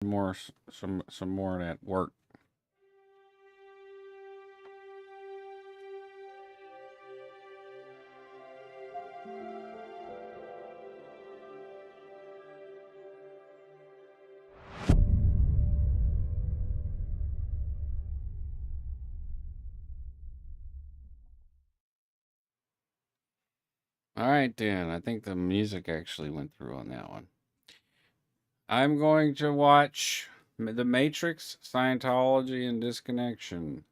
Some more at work. All right, Dan. I think the music actually went through on that one. I'm going to watch The Matrix, Scientology, and Disconnection.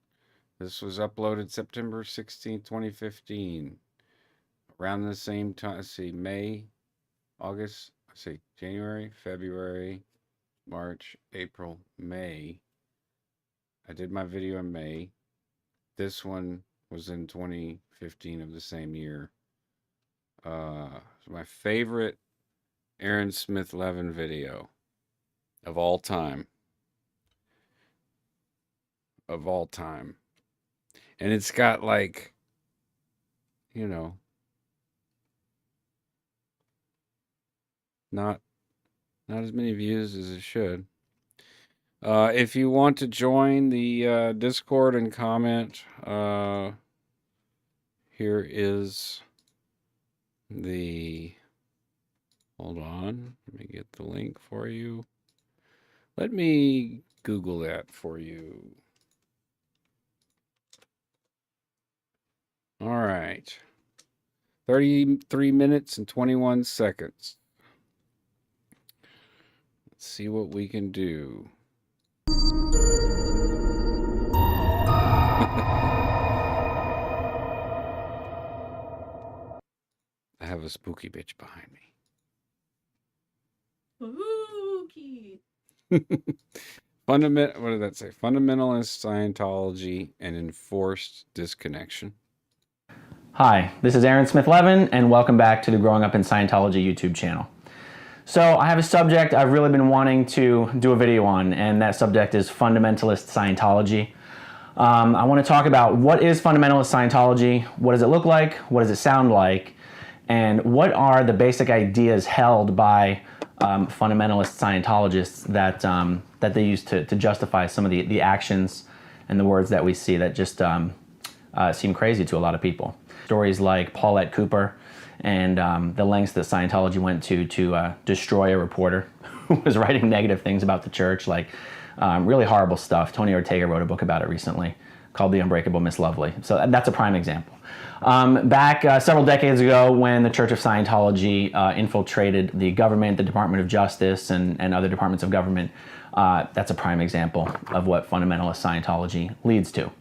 This was uploaded September 16th, 2015. Around the same time, let's see, January, February, March, April, May. I did my video in May. This one was in 2015 of the same year. It's my favorite Aaron Smith Levin video of all time. And it's got like, not as many views as it should. If you want to join the Discord and comment, here is hold on, let me get the link for you. Let me Google that for you. All right. 33 minutes and 21 seconds. Let's see what we can do. I have a spooky bitch behind me. Spooky. What did that say? Fundamentalist Scientology and enforced disconnection. Hi, this is Aaron Smith Levin, and welcome back to the Growing Up in Scientology YouTube channel. So I have a subject I've really been wanting to do a video on, and that subject is fundamentalist Scientology. I want to talk about what is fundamentalist Scientology, what does it look like, what does it sound like, and what are the basic ideas held by fundamentalist Scientologists that they use to justify some of the actions and the words that we see that just seem crazy to a lot of people. Stories like Paulette Cooper and the lengths that Scientology went to destroy a reporter who was writing negative things about the church, like really horrible stuff. Tony Ortega wrote a book about it recently called The Unbreakable Miss Lovely. So that's a prime example. Back several decades ago, when the Church of Scientology infiltrated the government, the Department of Justice, and other departments of government, that's a prime example of what fundamentalist Scientology leads to.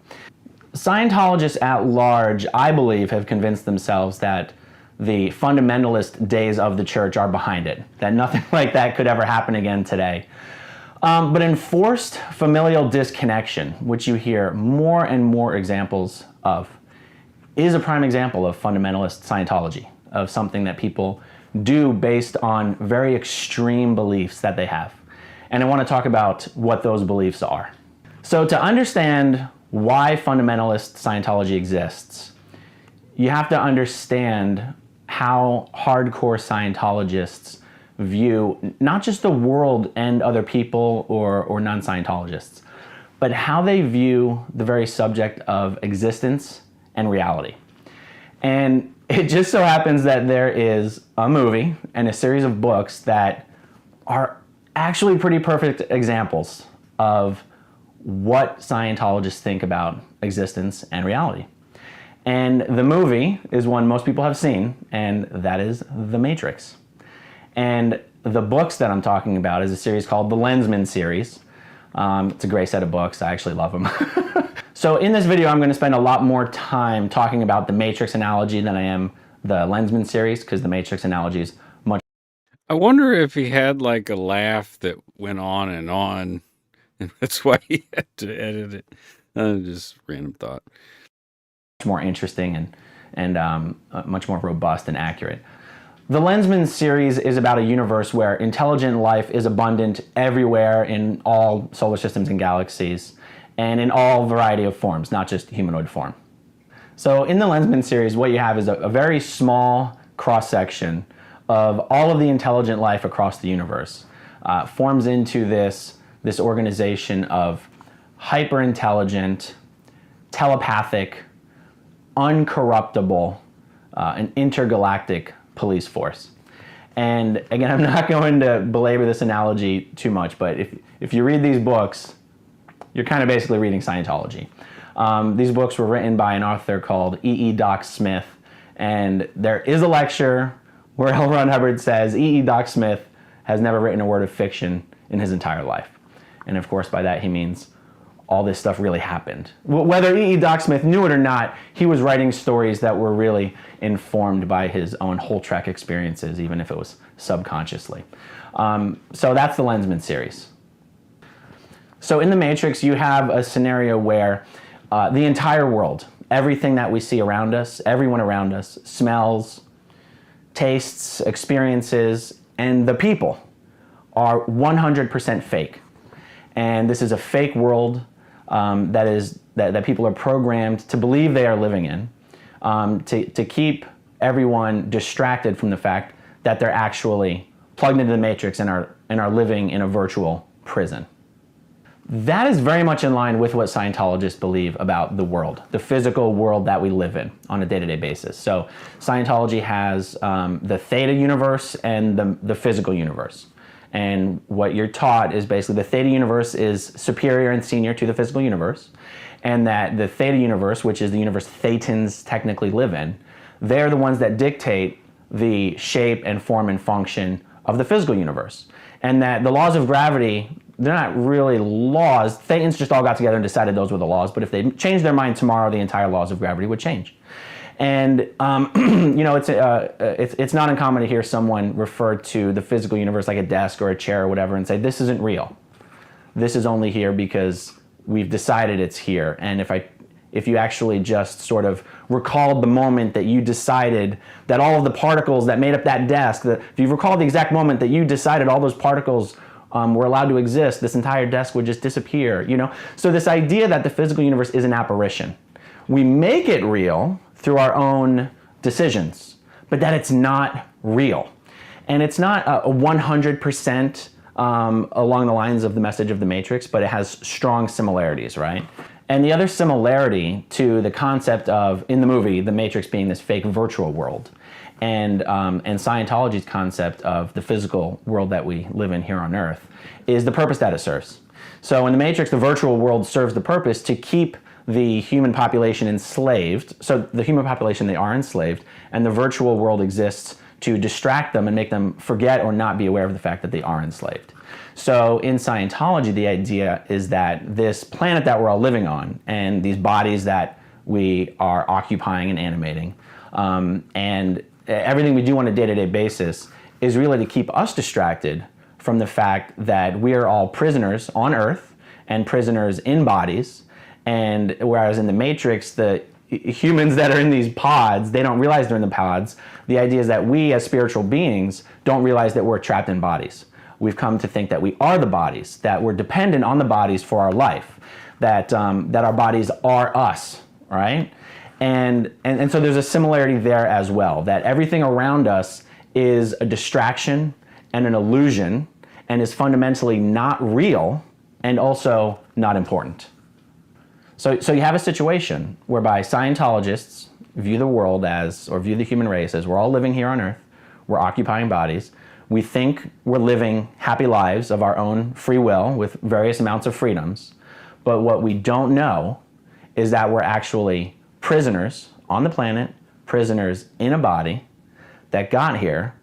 Scientologists at large, I believe, have convinced themselves that the fundamentalist days of the church are behind it, that nothing like that could ever happen again today. But enforced familial disconnection, which you hear more and more examples of, is a prime example of fundamentalist Scientology, of something that people do based on very extreme beliefs that they have. And I want to talk about what those beliefs are. So to understand why fundamentalist Scientology exists, you have to understand how hardcore Scientologists view not just the world and other people or non-Scientologists, but how they view the very subject of existence and reality. And it just so happens that there is a movie and a series of books that are actually pretty perfect examples of what Scientologists think about existence and reality. And the movie is one most people have seen, and that is The Matrix. And the books that I'm talking about is a series called the Lensman series. It's a great set of books. I actually love them. So in this video, I'm going to spend a lot more time talking about the Matrix analogy than I am the Lensman series, because the Matrix analogy is much. I wonder if he had like a laugh that went on, and that's why he had to edit it. Just random thought. Much more interesting and much more robust and accurate. The Lensman series is about a universe where intelligent life is abundant everywhere in all solar systems and galaxies, and in all variety of forms, not just humanoid form. So in the Lensman series, what you have is a very small cross-section of all of the intelligent life across the universe. Forms into this this organization of hyper-intelligent, telepathic, uncorruptible, an intergalactic police force. And again, I'm not going to belabor this analogy too much, but if you read these books, you're kind of basically reading Scientology. These books were written by an author called E.E. Doc Smith, and there is a lecture where L. Ron Hubbard says E.E. Doc Smith has never written a word of fiction in his entire life. And of course, by that he means all this stuff really happened. Whether E.E. Doc Smith knew it or not, he was writing stories that were really informed by his own whole track experiences, even if it was subconsciously. So that's the Lensman series. So in The Matrix, you have a scenario where the entire world, everything that we see around us, everyone around us, smells, tastes, experiences, and the people are 100% fake. And this is a fake world that people are programmed to believe they are living in, to keep everyone distracted from the fact that they're actually plugged into the Matrix and are living in a virtual prison. That is very much in line with what Scientologists believe about the world, the physical world that we live in on a day-to-day basis. So Scientology has the theta universe and the physical universe. And what you're taught is basically the theta universe is superior and senior to the physical universe, and that the theta universe, which is the universe Thetans technically live in, they're the ones that dictate the shape and form and function of the physical universe. And that the laws of gravity, they're not really laws. Thetans just all got together and decided those were the laws, but if they changed their mind tomorrow, the entire laws of gravity would change. And you know, it's not uncommon to hear someone refer to the physical universe like a desk or a chair or whatever and say, this isn't real. This is only here because we've decided it's here. And if you actually just sort of recalled the moment that you decided that all of the particles that made up that desk, if you recall the exact moment that you decided all those particles were allowed to exist, this entire desk would just disappear, you know? So this idea that the physical universe is an apparition, we make it real through our own decisions, but that it's not real. And it's not a 100% along the lines of the message of the Matrix, but it has strong similarities, right? And the other similarity to the concept of, in the movie, the Matrix being this fake virtual world, and Scientology's concept of the physical world that we live in here on Earth, is the purpose that it serves. So in the Matrix, the virtual world serves the purpose to keep the human population enslaved. So the human population, they are enslaved, and the virtual world exists to distract them and make them forget or not be aware of the fact that they are enslaved. So in Scientology, the idea is that this planet that we're all living on, and these bodies that we are occupying and animating, and everything we do on a day-to-day basis is really to keep us distracted from the fact that we are all prisoners on Earth and prisoners in bodies. And whereas in the Matrix, the humans that are in these pods, they don't realize they're in the pods. The idea is that we as spiritual beings don't realize that we're trapped in bodies. We've come to think that we are the bodies, that we're dependent on the bodies for our life, that our bodies are us, right? And so there's a similarity there as well, that everything around us is a distraction and an illusion and is fundamentally not real and also not important. So you have a situation whereby Scientologists view the world as, or view the human race as, we're all living here on Earth, we're occupying bodies, we think we're living happy lives of our own free will with various amounts of freedoms, but what we don't know is that we're actually prisoners on the planet, prisoners in a body that got here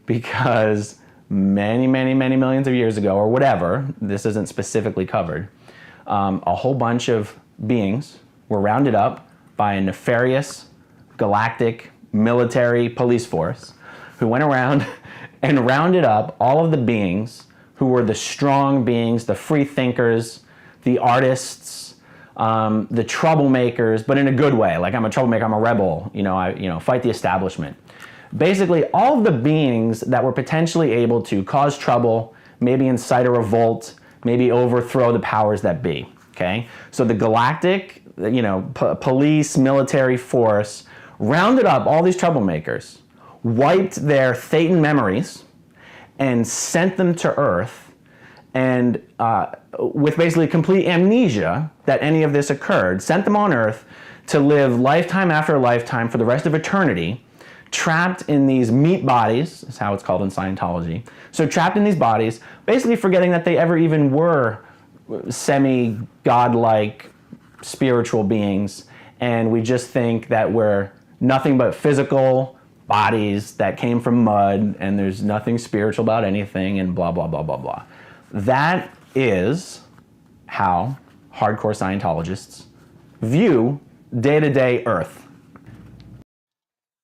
because many, many, many millions of years ago, or whatever, this isn't specifically covered, a whole bunch of beings were rounded up by a nefarious galactic military police force who went around and rounded up all of the beings who were the strong beings, the free thinkers, the artists, the troublemakers, but in a good way. Like, I'm a troublemaker, I'm a rebel, I fight the establishment. Basically, all of the beings that were potentially able to cause trouble, maybe incite a revolt, maybe overthrow the powers that be. Okay, so the galactic, police, military force rounded up all these troublemakers, wiped their Thetan memories, and sent them to Earth, and with basically complete amnesia that any of this occurred, sent them on Earth to live lifetime after lifetime for the rest of eternity, trapped in these meat bodies, is how it's called in Scientology. So trapped in these bodies, basically forgetting that they ever even were semi-godlike spiritual beings, and we just think that we're nothing but physical bodies that came from mud, and there's nothing spiritual about anything, and blah, blah, blah, blah, blah. That is how hardcore Scientologists view day-to-day Earth.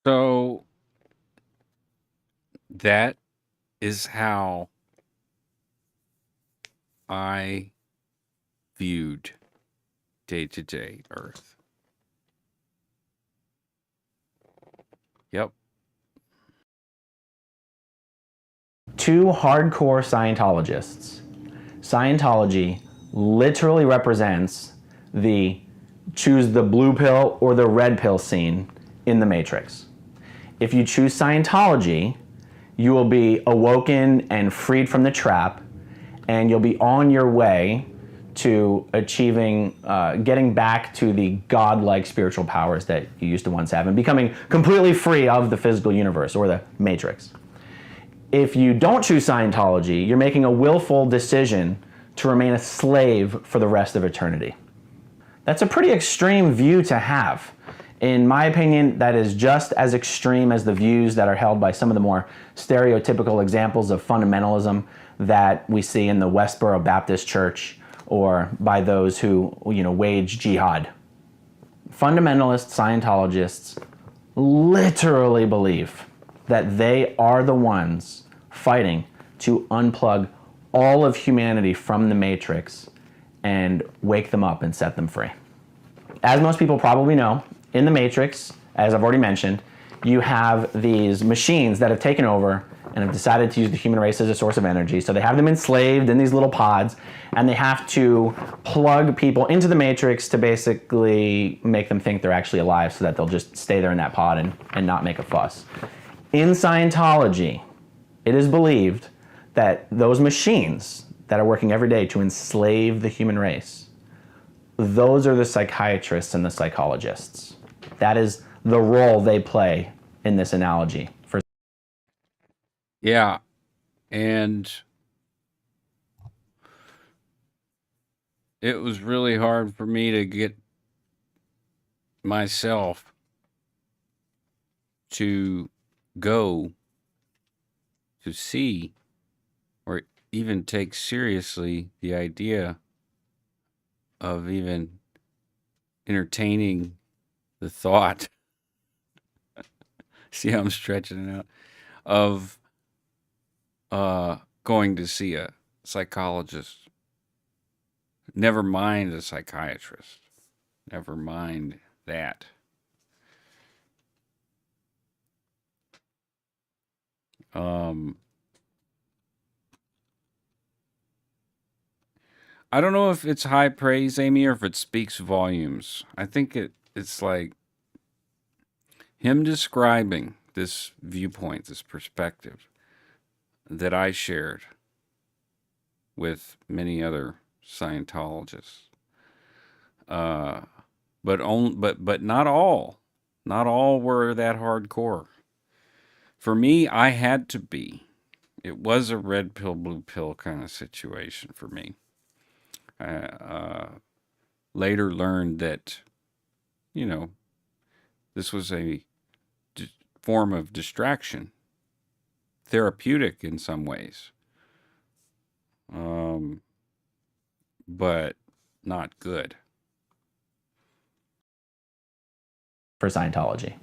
So that is how I viewed day-to-day Earth. Yep. To hardcore Scientologists, Scientology literally represents the choose the blue pill or the red pill scene in the Matrix. If you choose Scientology, you will be awoken and freed from the trap, and you'll be on your way to achieving, getting back to the godlike spiritual powers that you used to once have, and becoming completely free of the physical universe or the Matrix. If you don't choose Scientology, you're making a willful decision to remain a slave for the rest of eternity. That's a pretty extreme view to have. In my opinion, that is just as extreme as the views that are held by some of the more stereotypical examples of fundamentalism that we see in the Westboro Baptist Church or by those who, wage jihad. Fundamentalist Scientologists literally believe that they are the ones fighting to unplug all of humanity from the Matrix and wake them up and set them free. As most people probably know, in the Matrix, as I've already mentioned, you have these machines that have taken over and have decided to use the human race as a source of energy. So they have them enslaved in these little pods, and they have to plug people into the Matrix to basically make them think they're actually alive so that they'll just stay there in that pod and not make a fuss. In Scientology, it is believed that those machines that are working every day to enslave the human race, those are the psychiatrists and the psychologists. That is the role they play in this analogy. Yeah. And it was really hard for me to get myself to go to see or even take seriously the idea of even entertaining the thought, see how I'm stretching it out, of going to see a psychologist. Never mind a psychiatrist. Never mind that. I don't know if it's high praise, Amy, or if it speaks volumes. I think it's like him describing this viewpoint, this perspective that I shared with many other Scientologists. But not all. Not all were that hardcore. For me, I had to be. It was a red pill, blue pill kind of situation for me. I later learned that, this was a form of distraction, therapeutic in some ways, but not good. For Scientology.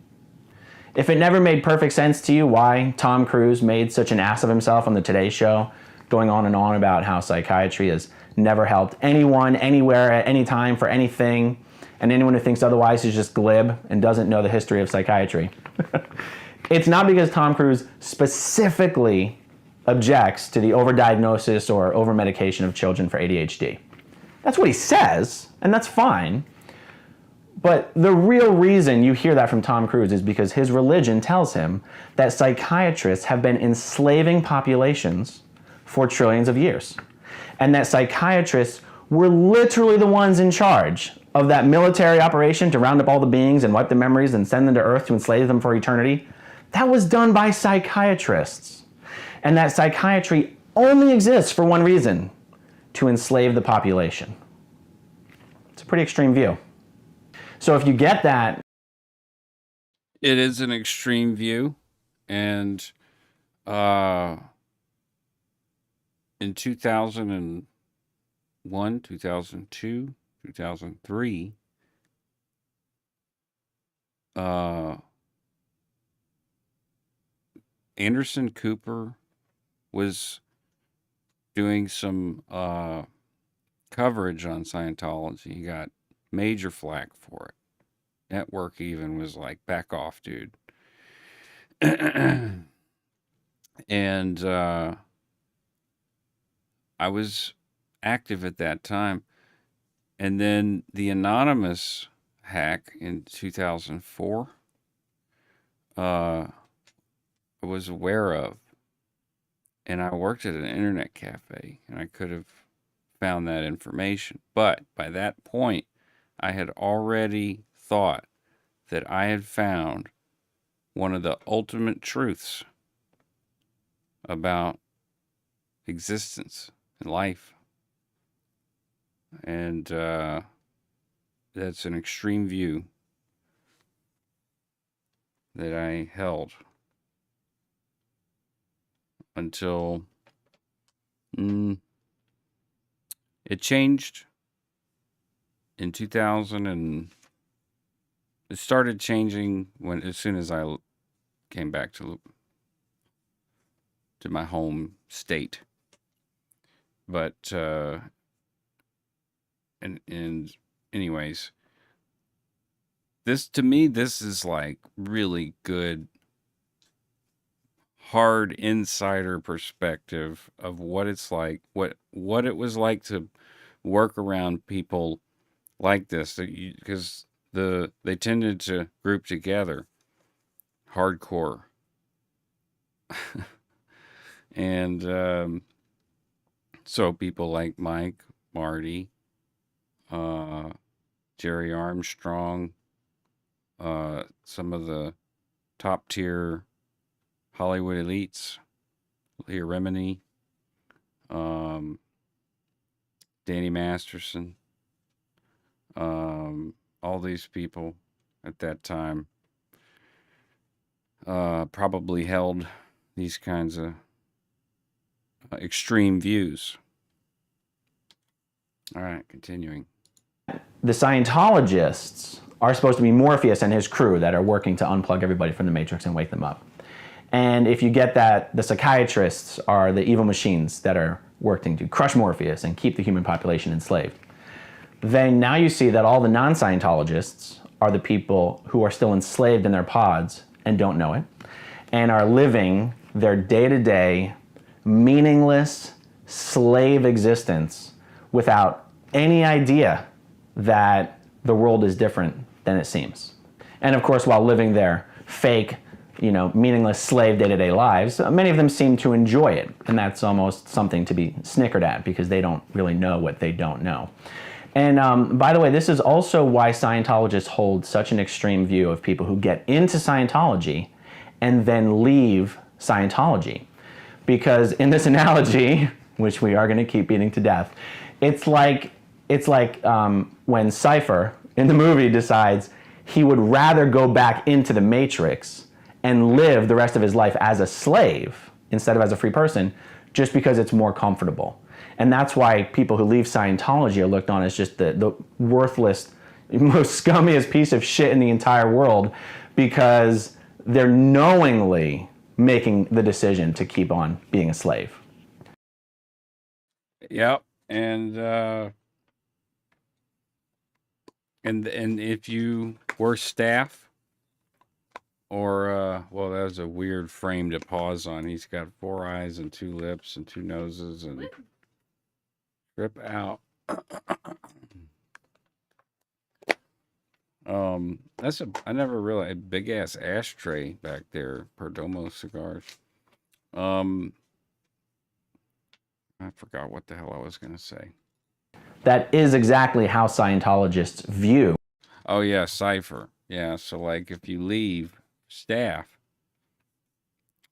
If it never made perfect sense to you why Tom Cruise made such an ass of himself on the Today Show, going on and on about how psychiatry has never helped anyone, anywhere, at any time, for anything, and anyone who thinks otherwise is just glib and doesn't know the history of psychiatry. It's not because Tom Cruise specifically objects to the overdiagnosis or overmedication of children for ADHD. That's what he says, and that's fine. But the real reason you hear that from Tom Cruise is because his religion tells him that psychiatrists have been enslaving populations for trillions of years. and that psychiatrists were literally the ones in charge of that military operation to round up all the beings and wipe the memories and send them to Earth to enslave them for eternity. That was done by psychiatrists. And that psychiatry only exists for one reason: to enslave the population. It's a pretty extreme view. So if you get that... It is an extreme view. And in 2001, 2002, 2003, Anderson Cooper was doing some coverage on Scientology. He got major flack for it. Network even was like, back off, dude. And I was active at that time. And then the anonymous hack in 2004, I was aware of. And I worked at an internet cafe, and I could have found that information. But by that point, I had already thought that I had found one of the ultimate truths about existence and life. And that's an extreme view that I held until it changed in 2000, and it started changing as soon as I came back to my home state. But and anyways, to me this is like really good hard insider perspective of what it's like, what it was like to work around people like this, because they tended to group together hardcore. And so people like Mike, Marty, Jerry Armstrong, some of the top tier Hollywood elites, Leah Remini, Danny Masterson, all these people at that time probably held these kinds of extreme views. All right, continuing. The Scientologists are supposed to be Morpheus and his crew that are working to unplug everybody from the Matrix and wake them up. And if you get that, the psychiatrists are the evil machines that are working to crush Morpheus and keep the human population enslaved. Then now you see that all the non-Scientologists are the people who are still enslaved in their pods and don't know it, and are living their day-to-day, meaningless slave existence without any idea that the world is different than it seems. And of course, while living their fake, meaningless slave day-to-day lives, many of them seem to enjoy it. And that's almost something to be snickered at, because they don't really know what they don't know. And by the way, this is also why Scientologists hold such an extreme view of people who get into Scientology and then leave Scientology. Because in this analogy, which we are going to keep beating to death, it's like when Cypher in the movie decides he would rather go back into the Matrix and live the rest of his life as a slave instead of as a free person, just because it's more comfortable. And that's why people who leave Scientology are looked on as just the worthless, most scummiest piece of shit in the entire world, because they're knowingly making the decision to keep on being a slave. Yep. And if you were staff, or well, that was a weird frame to pause on. He's got 4 eyes and 2 lips and 2 noses and rip out. I never realized a big ass ashtray back there, Perdomo cigars. I forgot what the hell I was going to say. That is exactly how Scientologists view. Oh, yeah, cipher. Yeah, so like if you leave staff,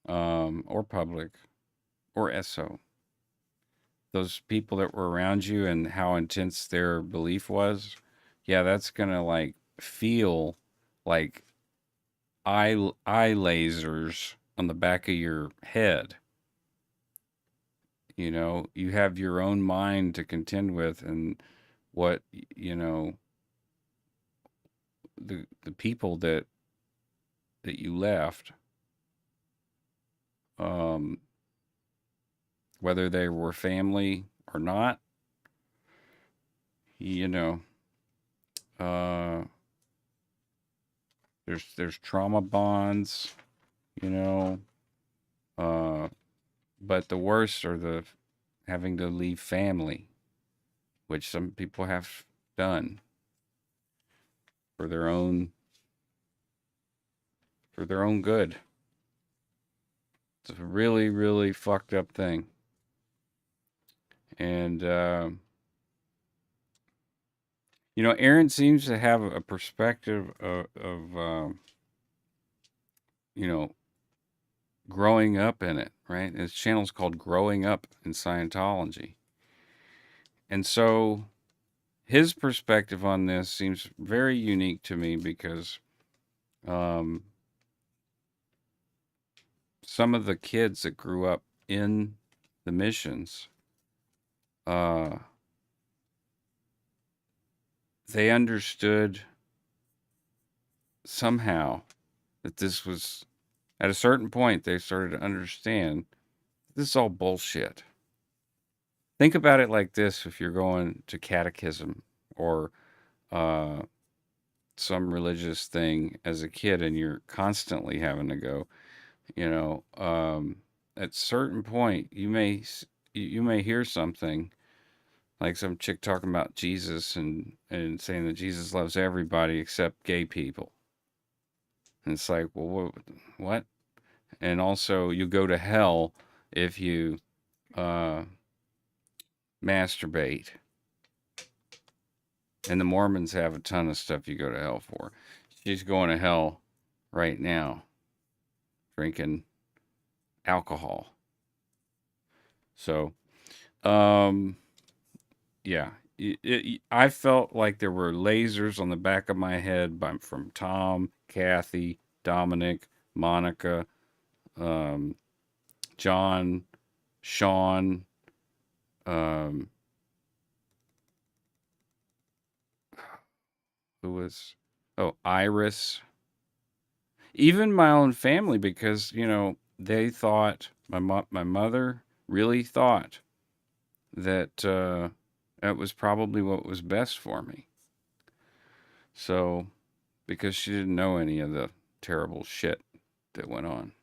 or public, or SO, those people that were around you and how intense their belief was, yeah, that's going to like feel like eye lasers on the back of your head. You know, you have your own mind to contend with, and what, you know, the people that you left, um whether they were family or not, you know, uh there's trauma bonds, you know, uh but the worst are the having to leave family, which some people have done for their own good. It's a really, really fucked up thing. And you know, Aaron seems to have a perspective of you know, growing up in it, right? His channel's called Growing Up in Scientology. And so his perspective on this seems very unique to me because um, some of the kids that grew up in the missions, uh, they understood somehow that this was, at a certain point, they started to understand this is all bullshit. Think about it like this: if you're going to catechism or uh, some religious thing as a kid and you're constantly having to go, you know, at certain point you may hear something like some chick talking about Jesus and saying that Jesus loves everybody except gay people. And it's like, well, what? And also you go to hell if you uh, masturbate. And the Mormons have a ton of stuff you go to hell for. She's going to hell right now drinking alcohol. So, um, yeah, I felt like there were lasers on the back of my head from Tom, Kathy, Dominic, Monica, um, John, Sean, um, who was, oh, Iris, even my own family, because, you know, they thought, my mother really thought that that was probably what was best for me. So, because she didn't know any of the terrible shit that went on.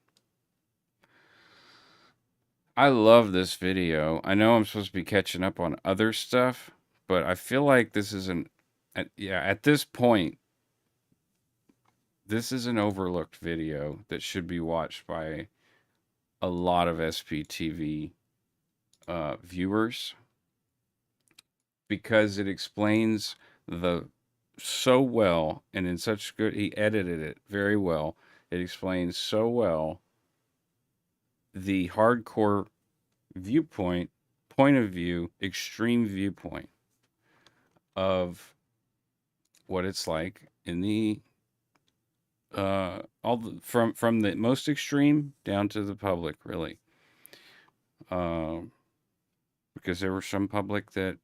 I love this video. I know I'm supposed to be catching up on other stuff, but I feel like this is at this point, this is an overlooked video that should be watched by a lot of SPTV viewers, because it explains the so well, and in such good, he edited it very well. It explains so well the hardcore viewpoint, point of view, extreme viewpoint of what it's like in the all the, from the most extreme down to the public, really. Because there were some public that,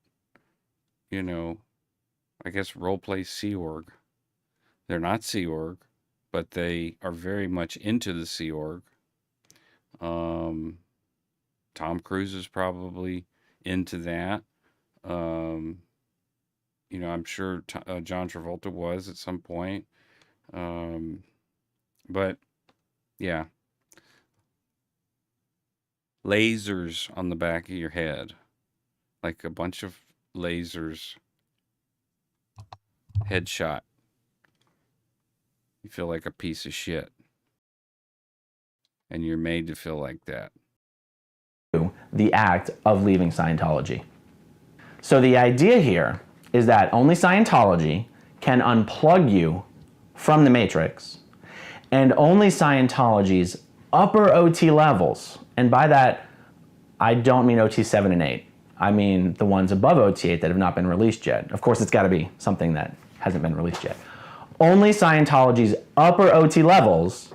you know, I guess role play Sea Org. They're not Sea Org, but they are very much into the Sea Org. Um, Tom Cruise is probably into that. Um, you know, I'm sure John Travolta was at some point. But yeah, lasers on the back of your head, like a bunch of lasers, headshot. You feel like a piece of shit, and you're made to feel like that. the act of leaving Scientology. So the idea here is that only Scientology can unplug you from the matrix, and only Scientology's upper OT levels, and by that I don't mean OT 7 and 8, I mean the ones above OT 8 that have not been released yet. Of course, it's got to be something that hasn't been released yet. Only Scientology's upper OT levels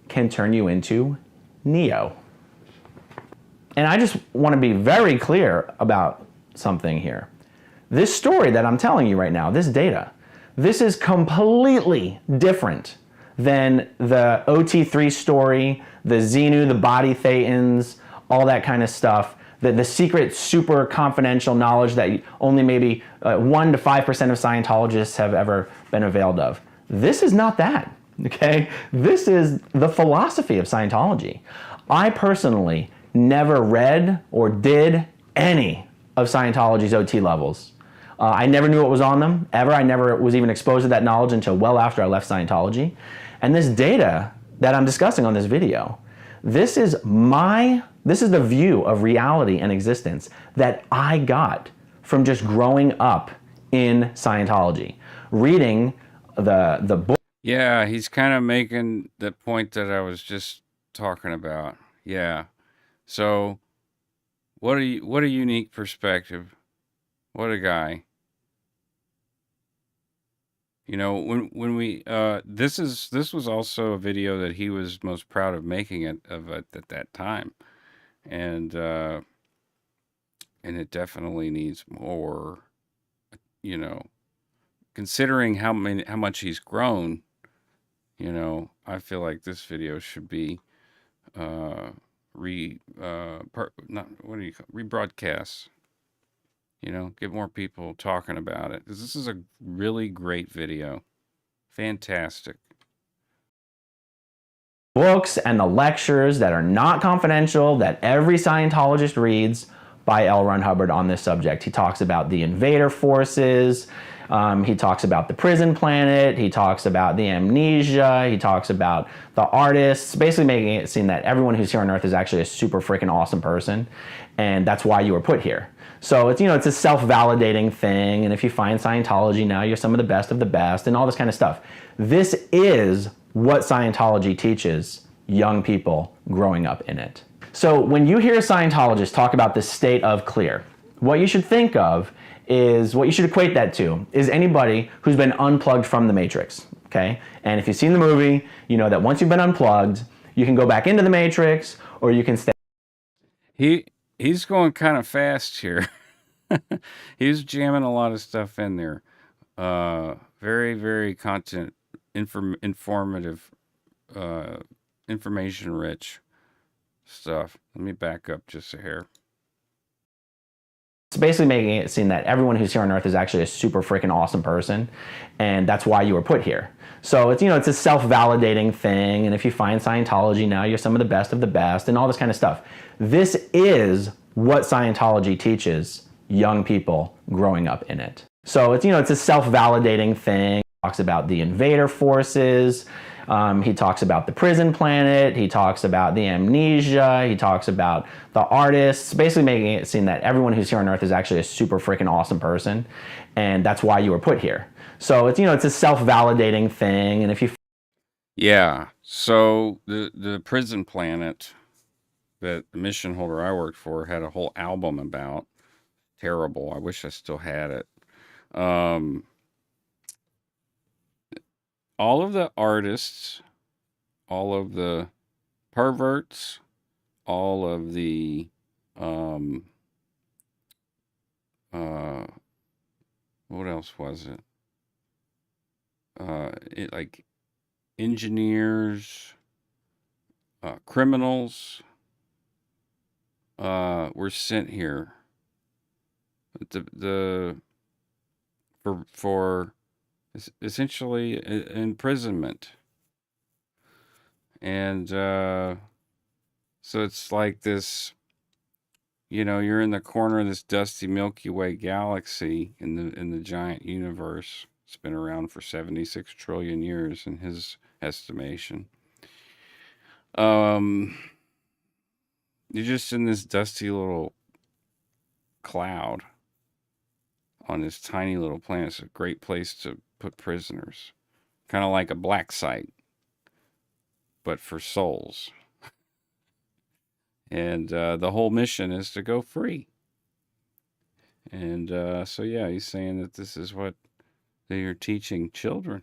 can turn you into Neo. And I just want to be very clear about something here. This story that I'm telling you right now, this data, this is completely different than the OT3 story, the Xenu, the body thetans, all that kind of stuff, the secret, super confidential knowledge that only maybe 1 to 5% of Scientologists have ever been availed of. This is not that, okay? This is the philosophy of Scientology. I personally never read or did any of Scientology's OT levels. I never knew what was on them, ever. I never was even exposed to that knowledge until well after I left Scientology. And this data that I'm discussing on this video, this is the view of reality and existence that I got from just growing up in Scientology, reading the book. Yeah, he's kind of making the point that I was just talking about. Yeah. So what a unique perspective. What a guy. You know, when we this was also a video that he was most proud of making at that time. And it definitely needs more, you know, considering how much he's grown, you know, I feel like this video should be rebroadcast, you know, get more people talking about it, because this is a really great video. Fantastic. Books and the lectures that are not confidential that every Scientologist reads by L. Ron Hubbard on this subject. He talks about the invader forces, he talks about the prison planet, he talks about the amnesia, he talks about the artists, basically making it seem that everyone who's here on Earth is actually a super freaking awesome person, and that's why you were put here. So it's, you know, it's a self-validating thing, and if you find Scientology now, you're some of the best, and all this kind of stuff. This is what Scientology teaches young people growing up in it. So when you hear Scientologists talk about the state of clear, what you should think of is, what you should equate that to, is anybody who's been unplugged from the Matrix, okay? And if you've seen the movie, you know that once you've been unplugged, you can go back into the Matrix, or you can stay. He's going kind of fast here. He's jamming a lot of stuff in there. Very, very informative, information-rich stuff. Let me back up just a hair. It's basically making it seem that everyone who's here on Earth is actually a super freaking awesome person, and that's why you were put here. So it's, you know, it's a self-validating thing, and if you find Scientology now, you're some of the best, and all this kind of stuff. This is what Scientology teaches young people growing up in it. So it's, you know, it's a self-validating thing. He talks about the invader forces, he talks about the prison planet, he talks about the amnesia, he talks about the artists, basically making it seem that everyone who's here on Earth is actually a super freaking awesome person, and that's why you were put here. So it's, you know, it's a self-validating thing, and if you... Yeah, so the prison planet that the mission holder I worked for had a whole album about. Terrible. I wish I still had it. All of the artists, all of the perverts, all of the what else was it? Like engineers, criminals were sent here for essentially imprisonment. And so it's like this, you know, you're in the corner of this dusty Milky Way galaxy in the giant universe. It's been around for 76 trillion years in his estimation. You're just in this dusty little cloud on this tiny little planet. It's a great place to put prisoners. Kind of like a black site, but for souls. And the whole mission is to go free. And so, yeah, he's saying that this is what they are teaching children.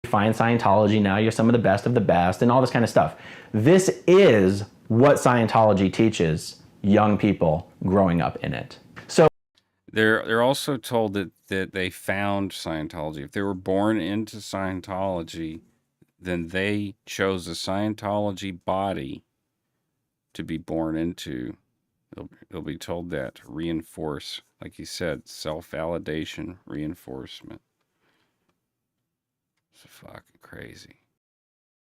Find Scientology, now you're some of the best, and all this kind of stuff. This is what Scientology teaches young people growing up in it. So they're also told that they found Scientology. If they were born into Scientology, then they chose a Scientology body to be born into. They'll be told that to reinforce, like you said, self-validation, reinforcement. It's fucking crazy.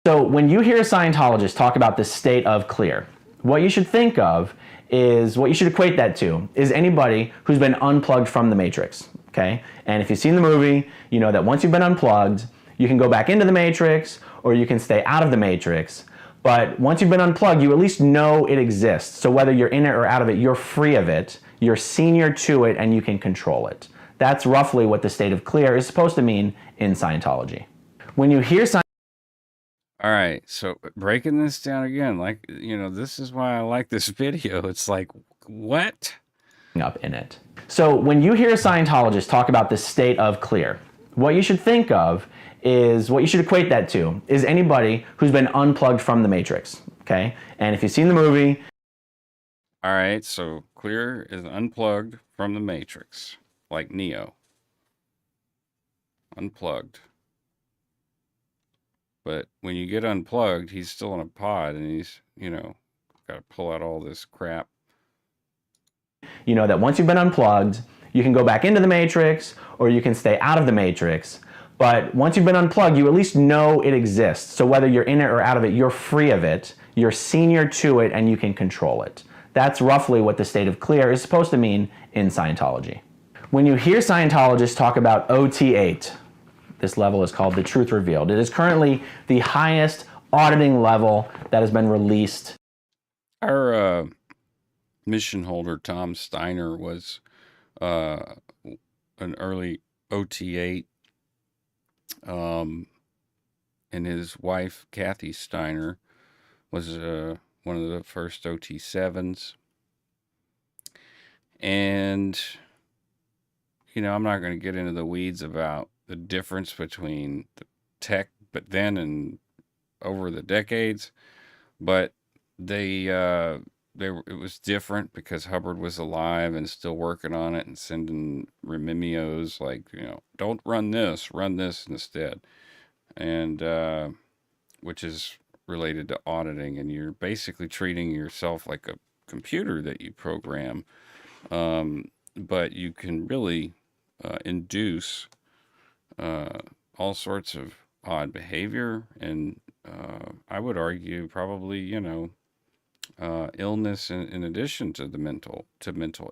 So when you hear a Scientologist talk about the state of clear, what you should think of is, what you should equate that to, is anybody who's been unplugged from the Matrix, okay? And if you've seen the movie, you know that once you've been unplugged, you can go back into the Matrix or you can stay out of the Matrix. But once you've been unplugged, you at least know it exists. So whether you're in it or out of it, you're free of it, you're senior to it, and you can control it. That's roughly what the state of clear is supposed to mean in Scientology. When you hear all right, so breaking this down again, like, you know, this is why I like this video. It's like, what? Up in it. So when you hear a Scientologist talk about the state of clear, what you should think of is, what you should equate that to, is anybody who's been unplugged from the Matrix, okay? And if you've seen the movie... All right, so clear is unplugged from the Matrix, like Neo. Unplugged. But when you get unplugged, he's still in a pod and he's, you know, got to pull out all this crap. You know that once you've been unplugged, you can go back into the Matrix or you can stay out of the Matrix. But once you've been unplugged, you at least know it exists. So whether you're in it or out of it, you're free of it, you're senior to it, and you can control it. That's roughly what the state of clear is supposed to mean in Scientology. When you hear Scientologists talk about OT8, this level is called the Truth Revealed. It is currently the highest auditing level that has been released. Our mission holder, Tom Steiner, was an early OT8. And his wife, Kathy Steiner, was one of the first OT7s. And, you know, I'm not going to get into the weeds about the difference between the tech, but then and over the decades, but it was different because Hubbard was alive and still working on it and sending rememios like, you know, don't run this instead. And, which is related to auditing, and you're basically treating yourself like a computer that you program. But you can really, induce, all sorts of odd behavior, and I would argue probably, you know, illness in addition to mental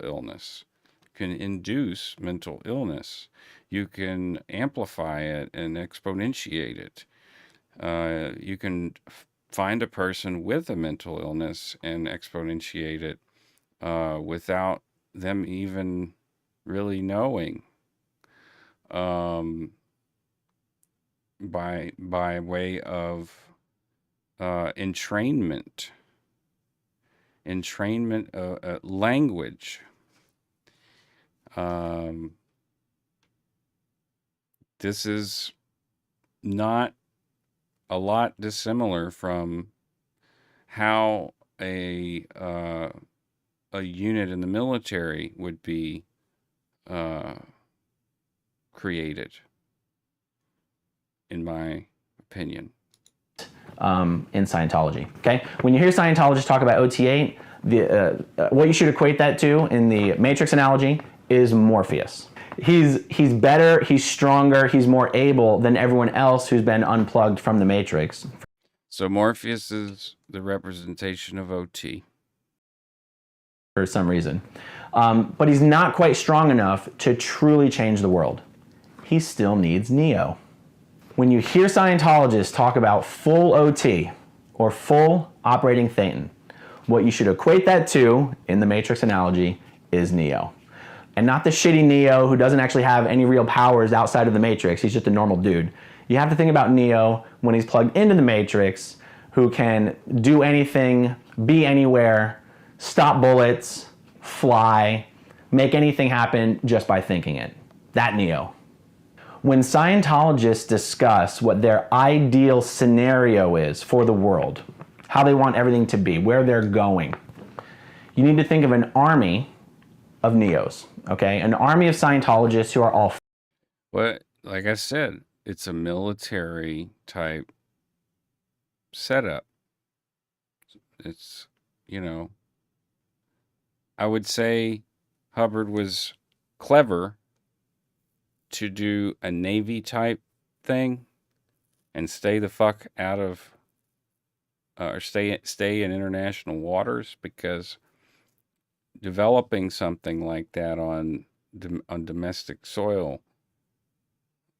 illness. Can induce mental illness. You can amplify it and exponentiate it. You can find a person with a mental illness and exponentiate it without them even really knowing. By way of entrainment, language. This is not a lot dissimilar from how a unit in the military would be created, in my opinion. In Scientology, okay? When you hear Scientologists talk about OT8, what you should equate that to in the Matrix analogy is Morpheus. He's better, he's stronger, he's more able than everyone else who's been unplugged from the Matrix. So Morpheus is the representation of OT. For some reason. But he's not quite strong enough to truly change the world. He still needs Neo. When you hear Scientologists talk about full OT or full operating Thetan, what you should equate that to, in the Matrix analogy, is Neo. And not the shitty Neo who doesn't actually have any real powers outside of the Matrix. He's just a normal dude. You have to think about Neo when he's plugged into the Matrix, who can do anything, be anywhere, stop bullets, fly, make anything happen just by thinking it. That Neo. When Scientologists discuss what their ideal scenario is for the world, how they want everything to be, where they're going, you need to think of an army of Neos, okay? An army of Scientologists who are all... Well, like I said, it's a military type setup. It's, you know, I would say Hubbard was clever to do a Navy type thing and stay the fuck out of, or stay in international waters, because developing something like that on domestic soil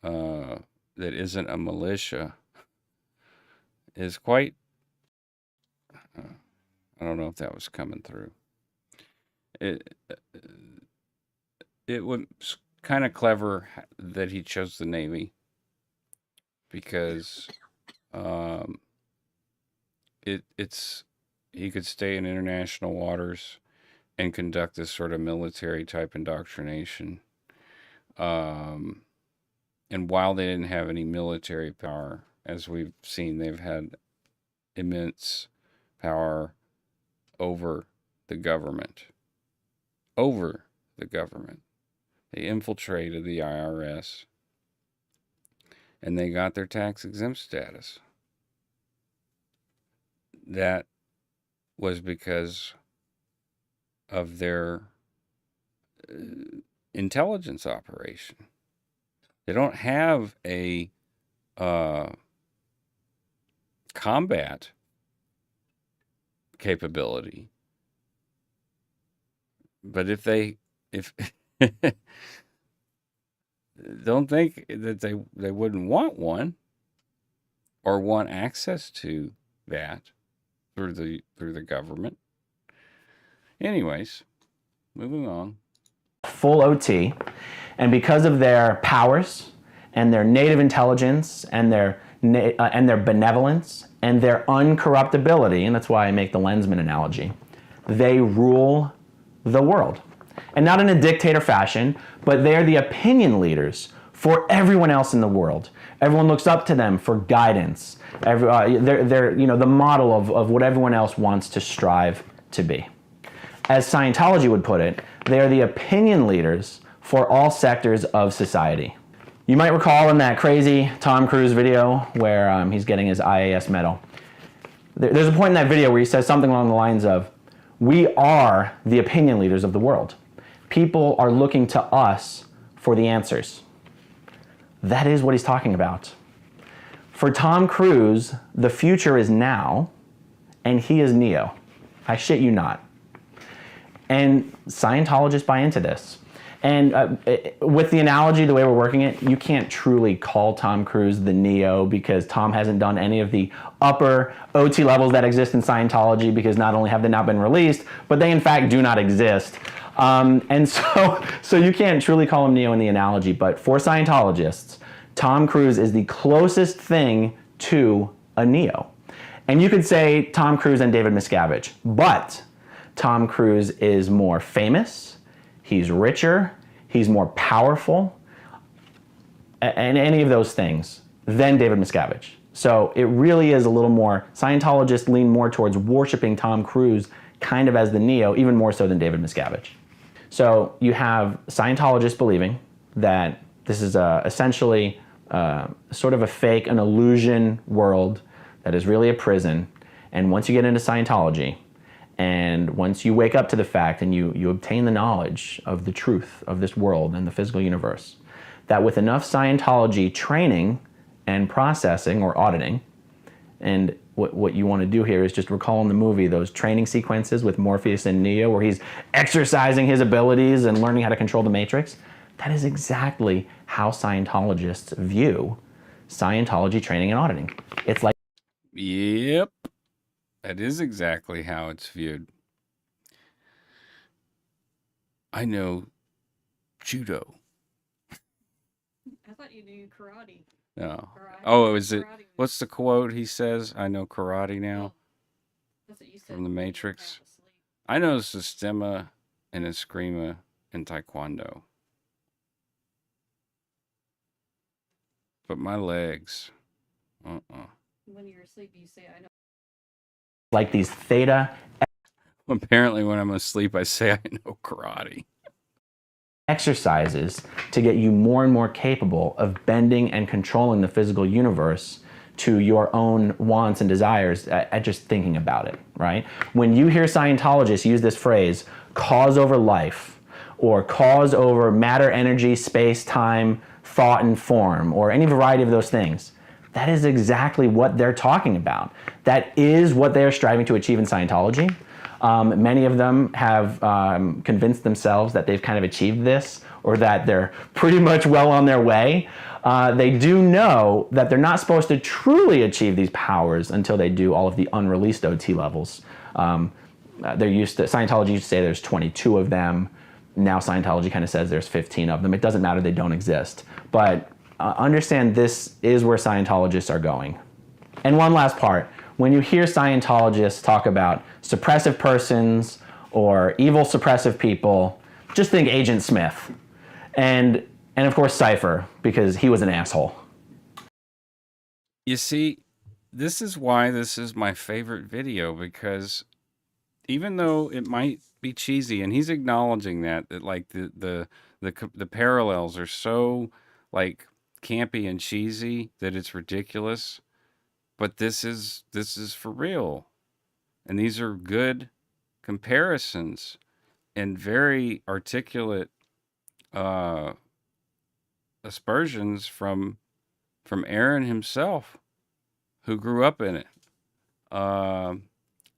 that isn't a militia is quite, I don't know if that was coming through. It was kind of clever that he chose the Navy, because he could stay in international waters and conduct this sort of military type indoctrination. And while they didn't have any military power, as we've seen, they've had immense power over the government. They infiltrated the IRS, and they got their tax-exempt status. That was because of their intelligence operation. They don't have a combat capability. But if don't think that they wouldn't want one, or want access to that through the government. Anyways, moving on. Full OT, and because of their powers and their native intelligence and their benevolence and their uncorruptibility, and that's why I make the Lensman analogy, they rule the world. And not in a dictator fashion, but they're the opinion leaders for everyone else in the world. Everyone looks up to them for guidance. They're the model of what everyone else wants to strive to be. As Scientology would put it, they are the opinion leaders for all sectors of society. You might recall in that crazy Tom Cruise video where he's getting his IAS medal. There's a point in that video where he says something along the lines of, "We are the opinion leaders of the world. People are looking to us for the answers." That is what he's talking about. For Tom Cruise, the future is now, and he is Neo. I shit you not. And Scientologists buy into this. And with the analogy, the way we're working it, you can't truly call Tom Cruise the Neo, because Tom hasn't done any of the upper OT levels that exist in Scientology, because not only have they not been released, but they in fact do not exist. And so you can't truly call him Neo in the analogy, but for Scientologists, Tom Cruise is the closest thing to a Neo. And you could say Tom Cruise and David Miscavige, but Tom Cruise is more famous, he's richer, he's more powerful, and any of those things than David Miscavige. So it really is a little more, Scientologists lean more towards worshiping Tom Cruise kind of as the Neo, even more so than David Miscavige. So you have Scientologists believing that this is essentially sort of a fake, an illusion world that is really a prison. And once you get into Scientology, and once you wake up to the fact and you obtain the knowledge of the truth of this world and the physical universe, that with enough Scientology training and processing or auditing, and what you want to do here is just recall in the movie those training sequences with Morpheus and Neo where he's exercising his abilities and learning how to control the Matrix. That is exactly how Scientologists view Scientology training and auditing. It's like Yep. That is exactly how it's viewed. I know judo. I thought you knew karate. No. Or Oh, is it? karate What's the quote he says? I know karate now. Oh, that's what you said From the when you were Matrix. half asleep. I know Sistema and Eskrima and Taekwondo. But my legs. When you're asleep, you say, I know. like these theta Apparently, when I'm asleep, I say I know karate. exercises to get you more and more capable of bending and controlling the physical universe to your own wants and desires at just thinking about it, right? When you hear Scientologists use this phrase, cause over life, or cause over matter, energy, space, time, thought, and form, or any variety of those things, that is exactly what they're talking about. That is what they are striving to achieve in Scientology. Many of them have convinced themselves that they've kind of achieved this, or that they're pretty much well on their way. They do know that they're not supposed to truly achieve these powers until they do all of the unreleased OT levels. Scientology used to say there's 22 of them. Now Scientology kind of says there's 15 of them. It doesn't matter, they don't exist. But understand this is where Scientologists are going. And one last part, when you hear Scientologists talk about suppressive persons or evil suppressive people, just think Agent Smith. And of course Cypher, because he was an asshole. You see, this is why this is my favorite video, because even though it might be cheesy, and he's acknowledging that like the parallels are so like campy and cheesy that it's ridiculous, but this is for real, and these are good comparisons and very articulate aspersions from Aaron himself, who grew up in it,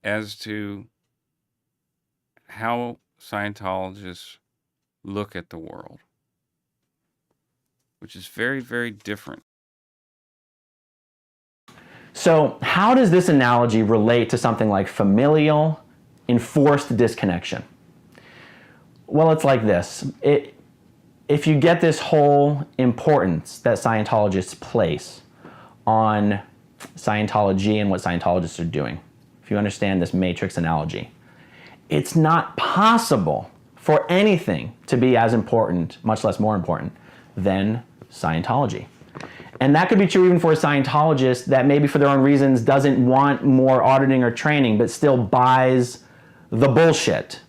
as to how Scientologists look at the world, which is very, very different. So how does this analogy relate to something like familial, enforced disconnection? Well, it's like this. If you get this whole importance that Scientologists place on Scientology and what Scientologists are doing, if you understand this matrix analogy, it's not possible for anything to be as important, much less more important, than Scientology. And that could be true even for a Scientologist that maybe for their own reasons doesn't want more auditing or training, but still buys the bullshit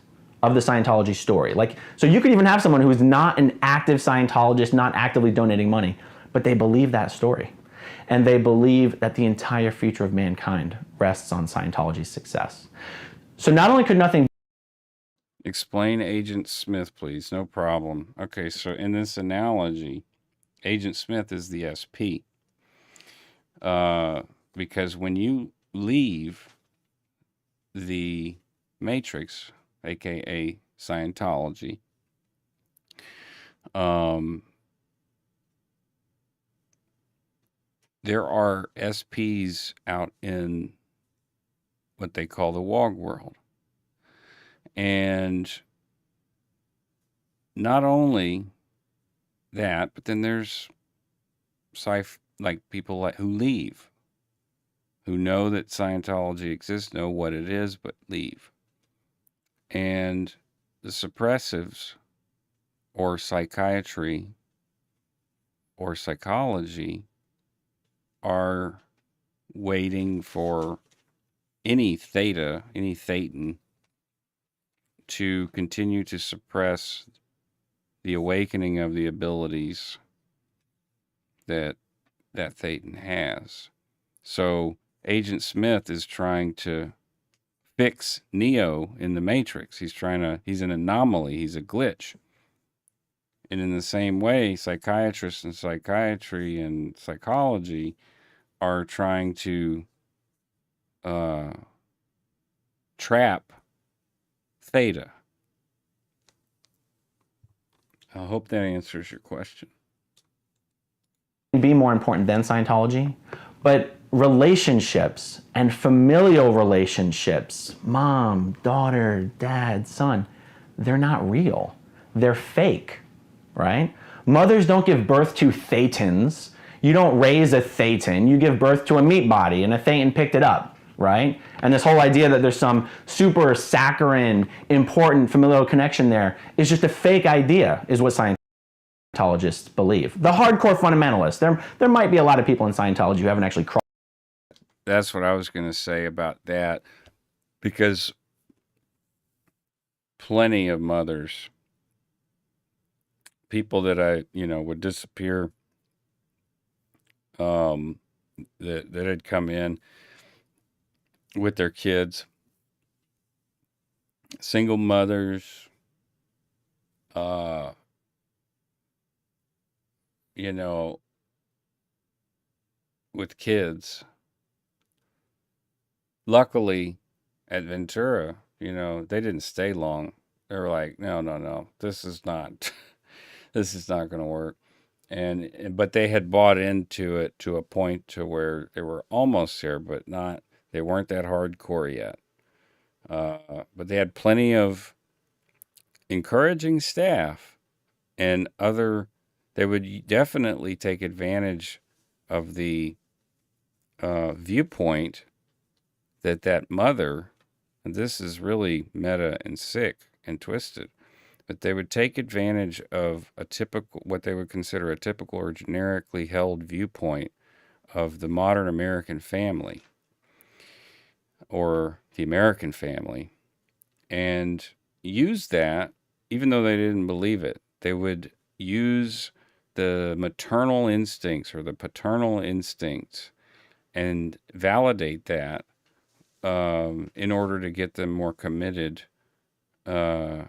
of the Scientology story. So you could even have someone who's not an active Scientologist, not actively donating money, but they believe that story. And they believe that the entire future of mankind rests on Scientology's success. So not only could nothing... Explain Agent Smith, please. No problem. Okay, so in this analogy, Agent Smith is the SP. Because when you leave the Matrix, aka Scientology, there are SPs out in what they call the WOG world. And not only that, but then there's people who leave, who know that Scientology exists, know what it is, but leave. And the suppressives, or psychiatry, or psychology, are waiting for any theta, any thetan, to continue to suppress the awakening of the abilities that thetan has. So Agent Smith is trying to fix Neo in the Matrix. He's an anomaly, he's a glitch. And in the same way, psychiatrists and psychiatry and psychology are trying to trap theta. I hope that answers your question. be more important than Scientology, but relationships and familial relationships, mom, daughter, dad, son, they're not real. They're fake, right? Mothers don't give birth to thetans. You don't raise a thetan. You give birth to a meat body, and a thetan picked it up, right? And this whole idea that there's some super saccharine, important familial connection there is just a fake idea, is what Scientologists believe. The hardcore fundamentalists, there might be a lot of people in Scientology who haven't actually crossed. That's what I was going to say about that, because plenty of mothers, people that I, would disappear, that had come in with their kids, single mothers, with kids. Luckily, at Ventura, they didn't stay long. They were like, no, this is not, this is not going to work. But they had bought into it to a point to where they were almost there, but they weren't that hardcore yet. But they had plenty of encouraging staff and they would definitely take advantage of the viewpoint that mother, and this is really meta and sick and twisted, but they would take advantage of what they would consider a typical or generically held viewpoint of the modern American family or the American family, and use that, even though they didn't believe it. They would use the maternal instincts or the paternal instincts and validate that in order to get them more committed and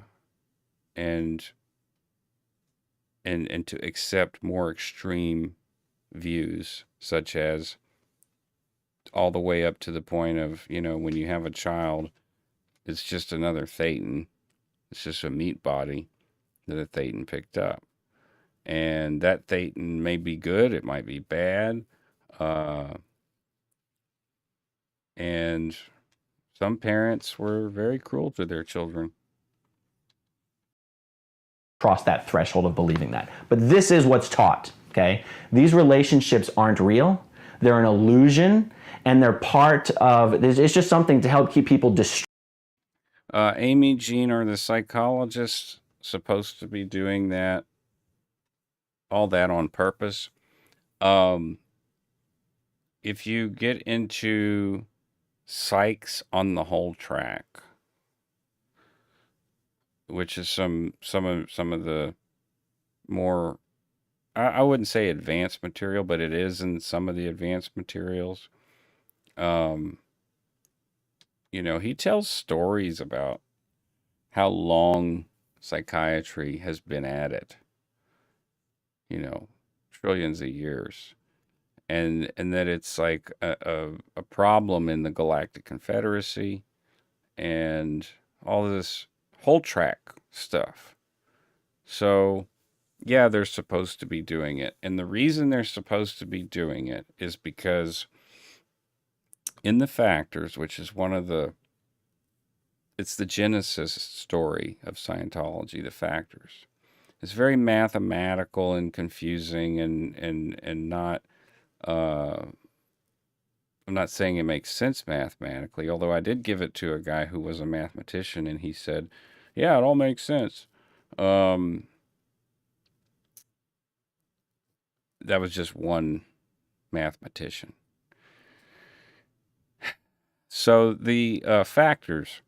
to accept more extreme views, such as all the way up to the point of, when you have a child, it's just another thetan. It's just a meat body that a thetan picked up. And that thetan may be good, it might be bad. And some parents were very cruel to their children. Cross that threshold of believing that. But this is what's taught, okay? These relationships aren't real. They're an illusion, and they're part of, it's just something to help keep people distracted. Amy Jean, are the psychologists supposed to be doing that, all that on purpose? If you get into Psychs on the Whole track, which is some of the more, I wouldn't say advanced material, but it is in some of the advanced materials. He tells stories about how long psychiatry has been at it. Trillions of years. And that it's like a problem in the Galactic Confederacy and all this whole track stuff. So, yeah, they're supposed to be doing it. And the reason they're supposed to be doing it is because in the Factors, which is it's the genesis story of Scientology, the Factors. It's very mathematical and confusing and not, I'm not saying it makes sense mathematically, although I did give it to a guy who was a mathematician, and he said, yeah, it all makes sense. That was just one mathematician. So the Factors,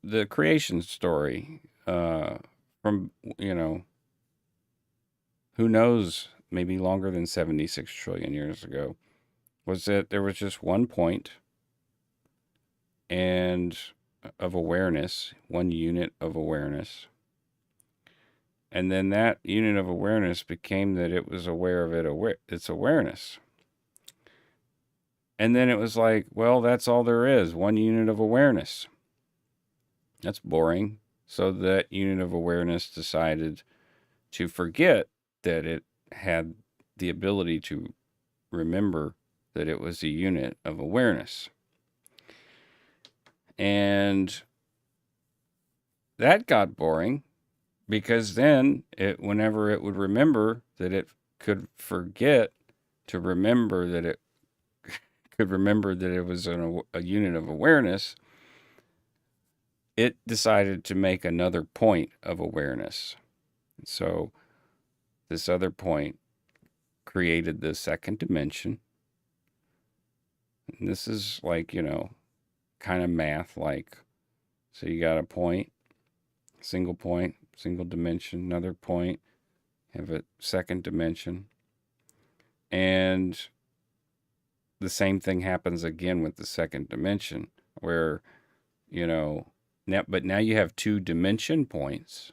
the creation story, from, who knows, maybe longer than 76 trillion years ago, was that there was just one point and of awareness, one unit of awareness. And then that unit of awareness became that it was aware of its awareness. And then it was like, well, that's all there is, one unit of awareness. That's boring. So that unit of awareness decided to forget that it had the ability to remember that it was a unit of awareness. And that got boring because then whenever it would remember that it could forget to remember that it could remember that it was a unit of awareness, it decided to make another point of awareness. So this other point created the second dimension. And this is like, kind of math like. So you got a point, single dimension, another point, have a second dimension. And the same thing happens again with the second dimension where, but now you have 2 dimension points.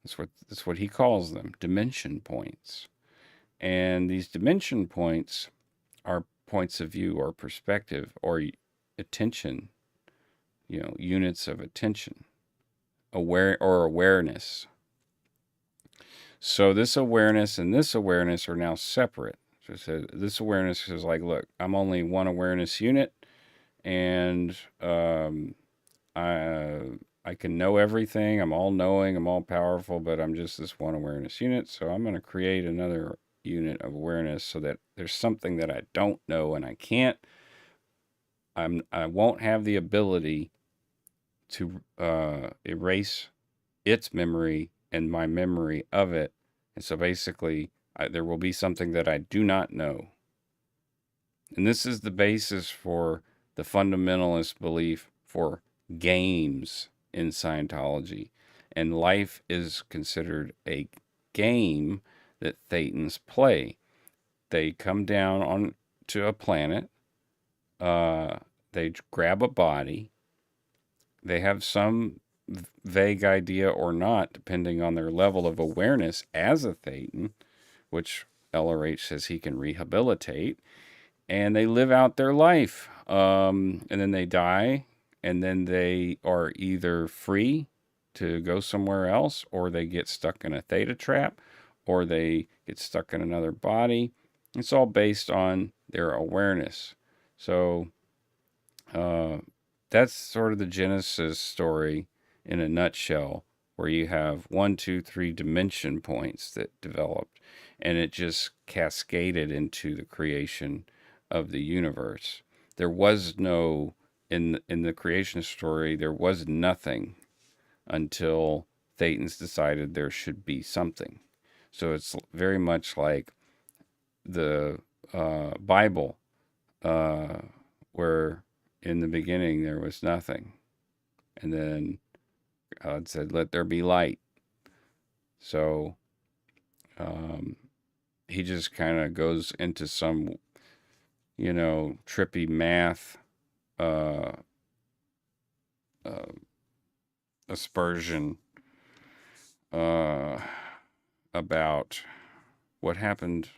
That's what he calls them, dimension points. And these dimension points are points of view or perspective or attention, units of attention, awareness. So this awareness and this awareness are now separate. So this awareness is like, look, I'm only one awareness unit, and I can know everything. I'm all knowing. I'm all powerful, but I'm just this one awareness unit. So I'm going to create another unit of awareness so that there's something that I don't know and I can't. I won't have the ability to erase its memory and my memory of it. And so basically, there will be something that I do not know. And this is the basis for the fundamentalist belief for games in Scientology. And life is considered a game that Thetans play. They come down onto a planet. They grab a body. They have some vague idea or not, depending on their level of awareness as a Thetan, which LRH says he can rehabilitate, and they live out their life. And then they die, and then they are either free to go somewhere else, or they get stuck in a theta trap, or they get stuck in another body. It's all based on their awareness. So that's sort of the Genesis story in a nutshell, where you have 1, 2, 3 dimension points that developed, and it just cascaded into the creation of the universe. There was no, in the creation story, there was nothing until Thetans decided there should be something. So it's very much like the Bible, where in the beginning there was nothing. And then God said, let there be light. So he just kind of goes into some, trippy math aspersion about what happened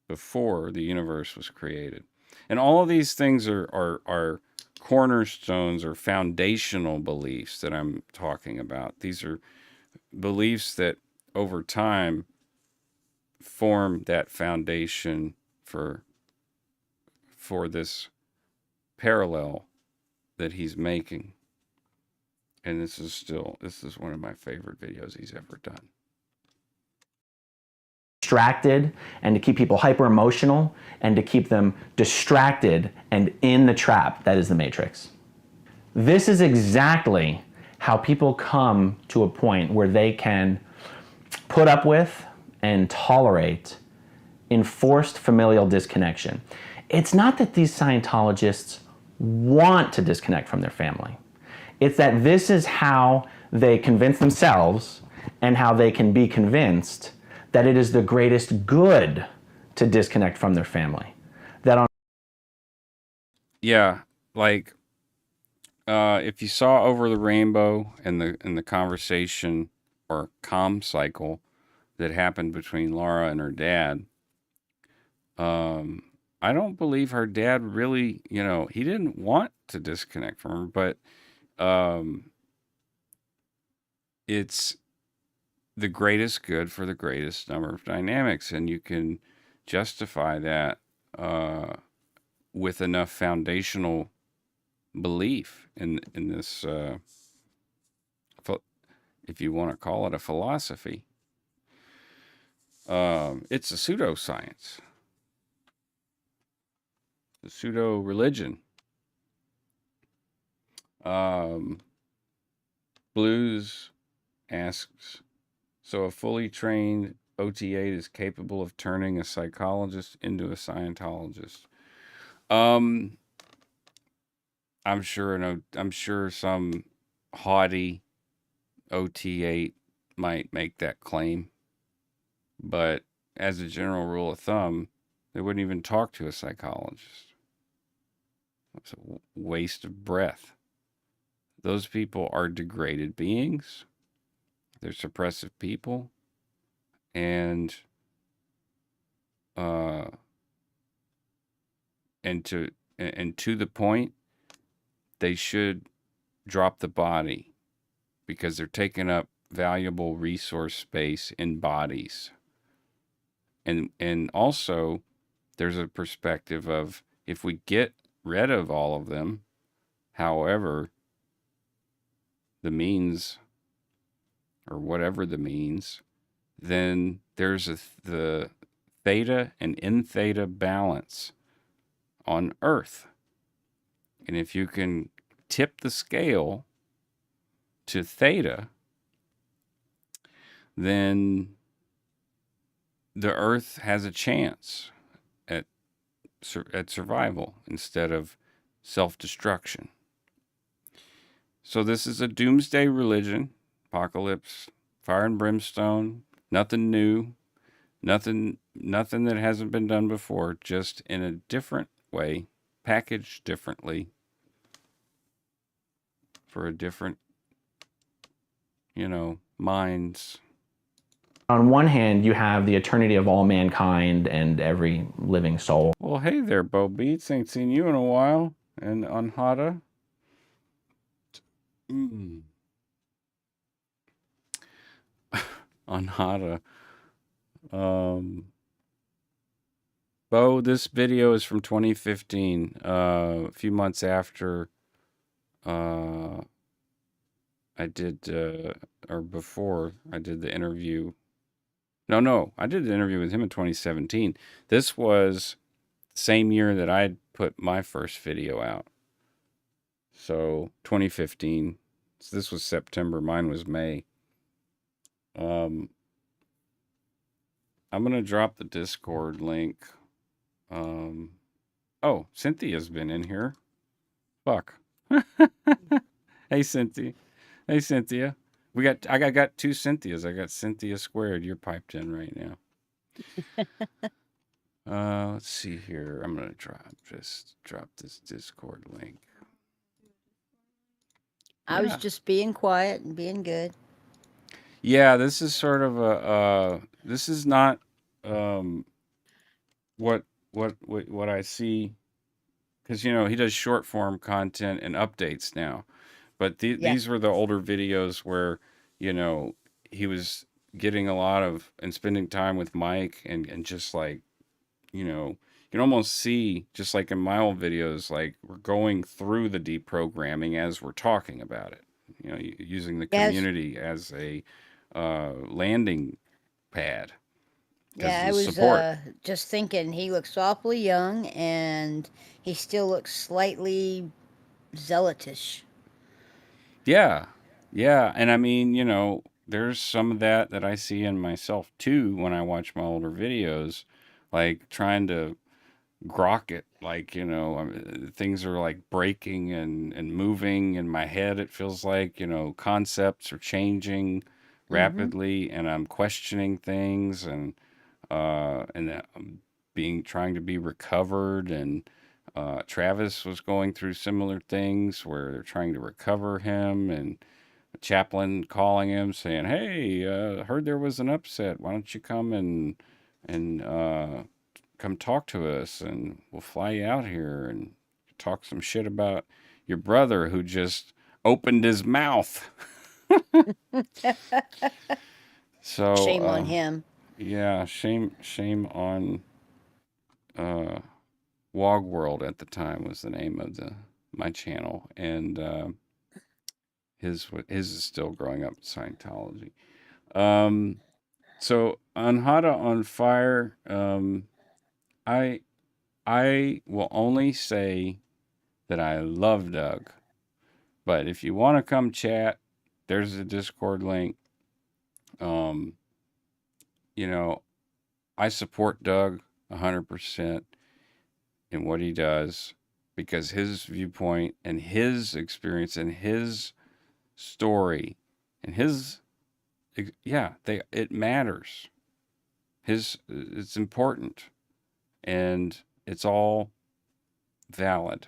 before the universe was created. And all of these things are cornerstones or foundational beliefs that I'm talking about. These are beliefs that over time form that foundation for this parallel that he's making. And this is one of my favorite videos he's ever done. Distracted, and to keep people hyper emotional, and to keep them distracted and in the trap that is the Matrix. This is exactly how people come to a point where they can put up with and tolerate enforced familial disconnection. It's not that these Scientologists want to disconnect from their family. It's that this is how they convince themselves and how they can be convinced that it is the greatest good to disconnect from their family. Like if you saw Over the Rainbow and the conversation or comm cycle that happened between Laura and her dad, I don't believe her dad really, he didn't want to disconnect from her, but it's the greatest good for the greatest number of dynamics. And you can justify that with enough foundational belief in this, if you want to call it a philosophy. It's a pseudoscience, a pseudo religion. Blues asks, so a fully trained OT8 is capable of turning a psychologist into a Scientologist. I'm sure some haughty OT8 might make that claim, but as a general rule of thumb, they wouldn't even talk to a psychologist. It's a waste of breath. Those people are degraded beings. They're suppressive people, and to the point, they should drop the body because they're taking up valuable resource space in bodies. And also, there's a perspective of if we get rid of all of them, however the means or whatever the means, then there's the theta and in theta balance on Earth. And if you can tip the scale to theta, then the Earth has a chance at survival instead of self-destruction. So this is a doomsday religion, apocalypse, fire and brimstone, nothing new, nothing that hasn't been done before, just in a different way, packaged differently for a different, minds. On one hand, you have the eternity of all mankind and every living soul. Well, hey there, Bo Beats. Ain't seen you in a while. And Anhata. Anhata. Bo, this video is from 2015. A few months after I did, or before I did the interview. No, I did the interview with him in 2017. This was the same year that I put my first video out. So 2015. So this was September. Mine was May. I'm going to drop the Discord link. Oh, Cynthia's been in here. Fuck. Hey, Cynthia. Hey, Cynthia. I got two Cynthias. I got Cynthia squared. You're piped in right now. Let's see here. I'm gonna drop this Discord link. I was just being quiet and being good. Yeah, this is sort of this is not what I see, because he does short form content and updates now. But these were the older videos where, he was getting a lot of and spending time with Mike and just like, you can almost see, just like in my old videos, like we're going through the deprogramming as we're talking about it, using the community as a landing pad. Yeah, I was just thinking he looks awfully young and he still looks slightly zealotish. Yeah. And I mean, there's some of that I see in myself too when I watch my older videos, like trying to grok it, like, things are like breaking and moving in my head. It feels like, concepts are changing rapidly and I'm questioning things and that I'm trying to be recovered. And Travis was going through similar things where they're trying to recover him, and a chaplain calling him saying, "Hey, heard there was an upset. Why don't you come and come talk to us, and we'll fly you out here and talk some shit about your brother who just opened his mouth." So shame on him. Yeah, shame on Wog World at the time was the name of my channel, and his is still growing up in Scientology. So Anhata on Fire, I will only say that I love Doug, but if you want to come chat, there's a Discord link. Um, you know, I support Doug 100% in what he does because his viewpoint and his experience and his story and his it matters. It's important and it's all valid.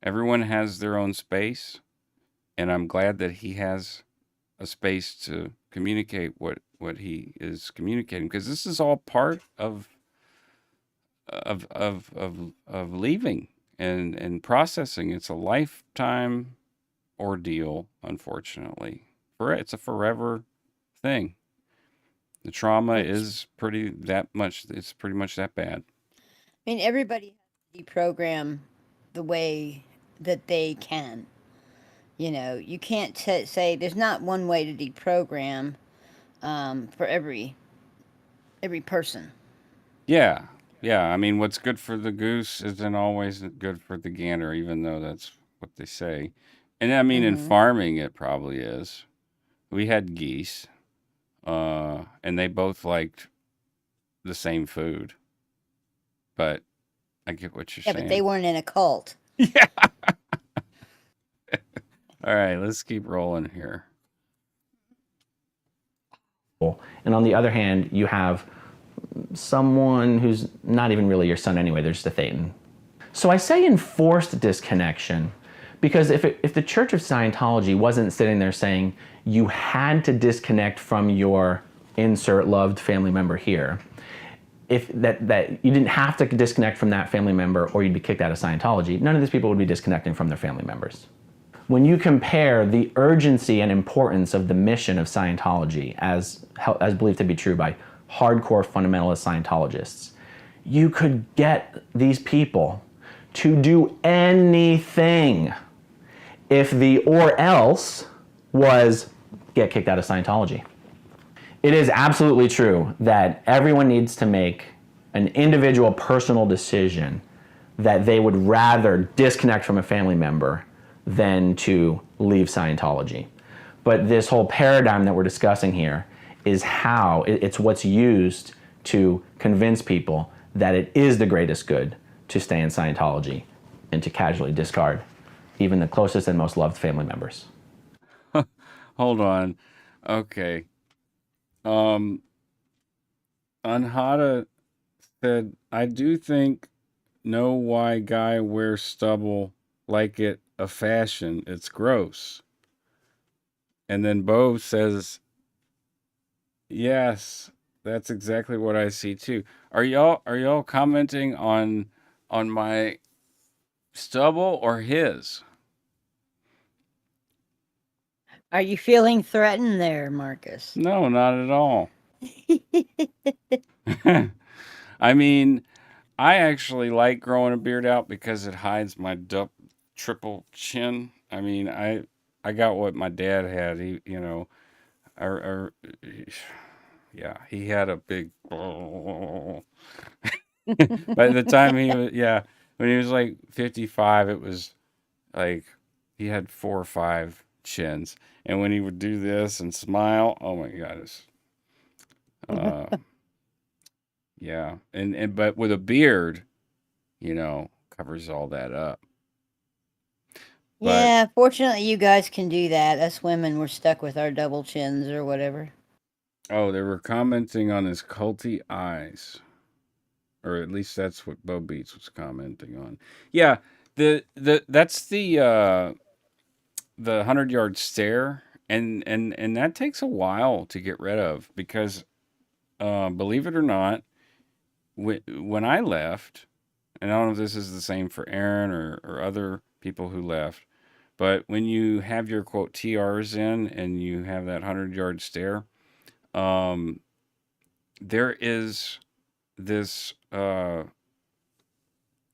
Everyone has their own space, and I'm glad that he has a space to communicate what he is communicating, because this is all part of leaving and processing. It's a lifetime ordeal, unfortunately. It's a forever thing. The trauma is pretty much that bad. I mean, everybody has to deprogram the way that they can. You know, you can't say there's not one way to deprogram for every person. Yeah. Yeah. I mean, what's good for the goose isn't always good for the gander, even though that's what they say. And I mean, in farming, it probably is. We had geese, and they both liked the same food. But I get what you're saying. Yeah, but they weren't in a cult. Yeah. All right, let's keep rolling here. And on the other hand, you have someone who's not even really your son anyway, they're just a Thetan. So I say enforced disconnection because if the Church of Scientology wasn't sitting there saying you had to disconnect from your insert loved family member here, if that you didn't have to disconnect from that family member or you'd be kicked out of Scientology, none of these people would be disconnecting from their family members. When you compare the urgency and importance of the mission of Scientology as believed to be true by hardcore fundamentalist Scientologists, you could get these people to do anything if the or else was get kicked out of Scientology. It is absolutely true that everyone needs to make an individual personal decision that they would rather disconnect from a family member than to leave Scientology. But this whole paradigm that we're discussing here is how it's what's used to convince people that it is the greatest good to stay in Scientology and to casually discard even the closest and most loved family members. Hold on. Okay. Anhata said, I do think know why guy wears stubble like it a fashion. It's gross. And then Bo says, yes, that's exactly what I see too. Are y'all commenting on my stubble or his? Are you feeling threatened there, Marcus? No, not at all. I mean, I actually like growing a beard out because it hides my triple chin. I mean, I got what my dad had. He, yeah, he had a big. By the time he was, when he was like 55, it was like he had 4 or 5 chins, and when he would do this and smile, oh my God, yeah, and but with a beard, covers all that up. Yeah, fortunately you guys can do that. Us women, we're stuck with our double chins or whatever. Oh, they were commenting on his culty eyes. Or at least that's what Bo Beats was commenting on. Yeah, that's the 100-yard stare, and that takes a while to get rid of because, believe it or not, when I left, and I don't know if this is the same for Aaron or other people who left, but when you have your quote TRs in and you have that 100-yard stare, there is this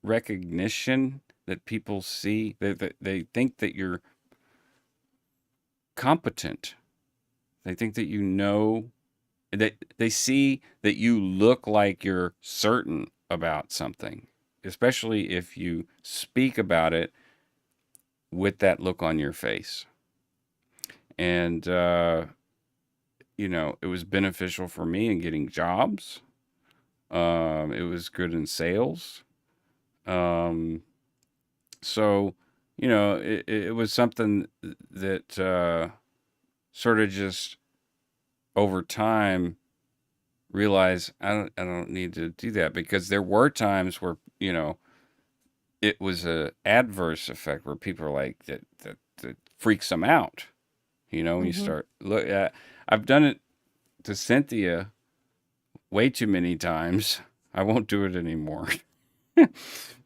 recognition that people see. They think that you're competent. They think that you know, that they see that you look like you're certain about something, especially if you speak about it with that look on your face. And, you know, it was beneficial for me in getting jobs. It was good in sales. So, you know, it was something that sort of just over time realized I don't need to do that, because there were times where, you know, it was a adverse effect where people are like that freaks them out. You know, when you start look at, I've done it to Cynthia way too many times. I won't do it anymore.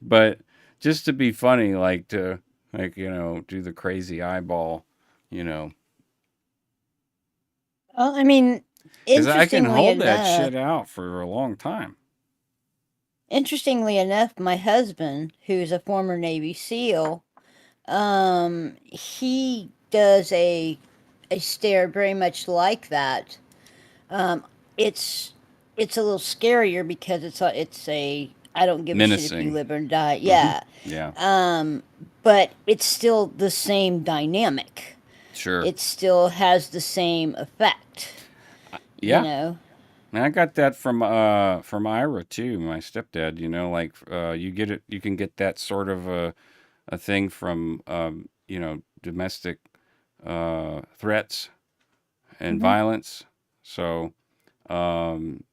But just to be funny, like to, like, you know, do the crazy eyeball, you know, Well, I mean, because I can interestingly hold that enough, shit out for a long time. my husband, who's a former Navy SEAL, he does a stare very much like that. Um, it's it's a little scarier because it's a I don't give a shit if you Menacing. live or die. Yeah. Yeah, But it's still the same dynamic. sure. It still has the same effect. You Yeah. know. And I got that from Ira too, my stepdad, you know, like you get it, you can get that sort of a thing from you know, domestic threats and Hmm. violence. So um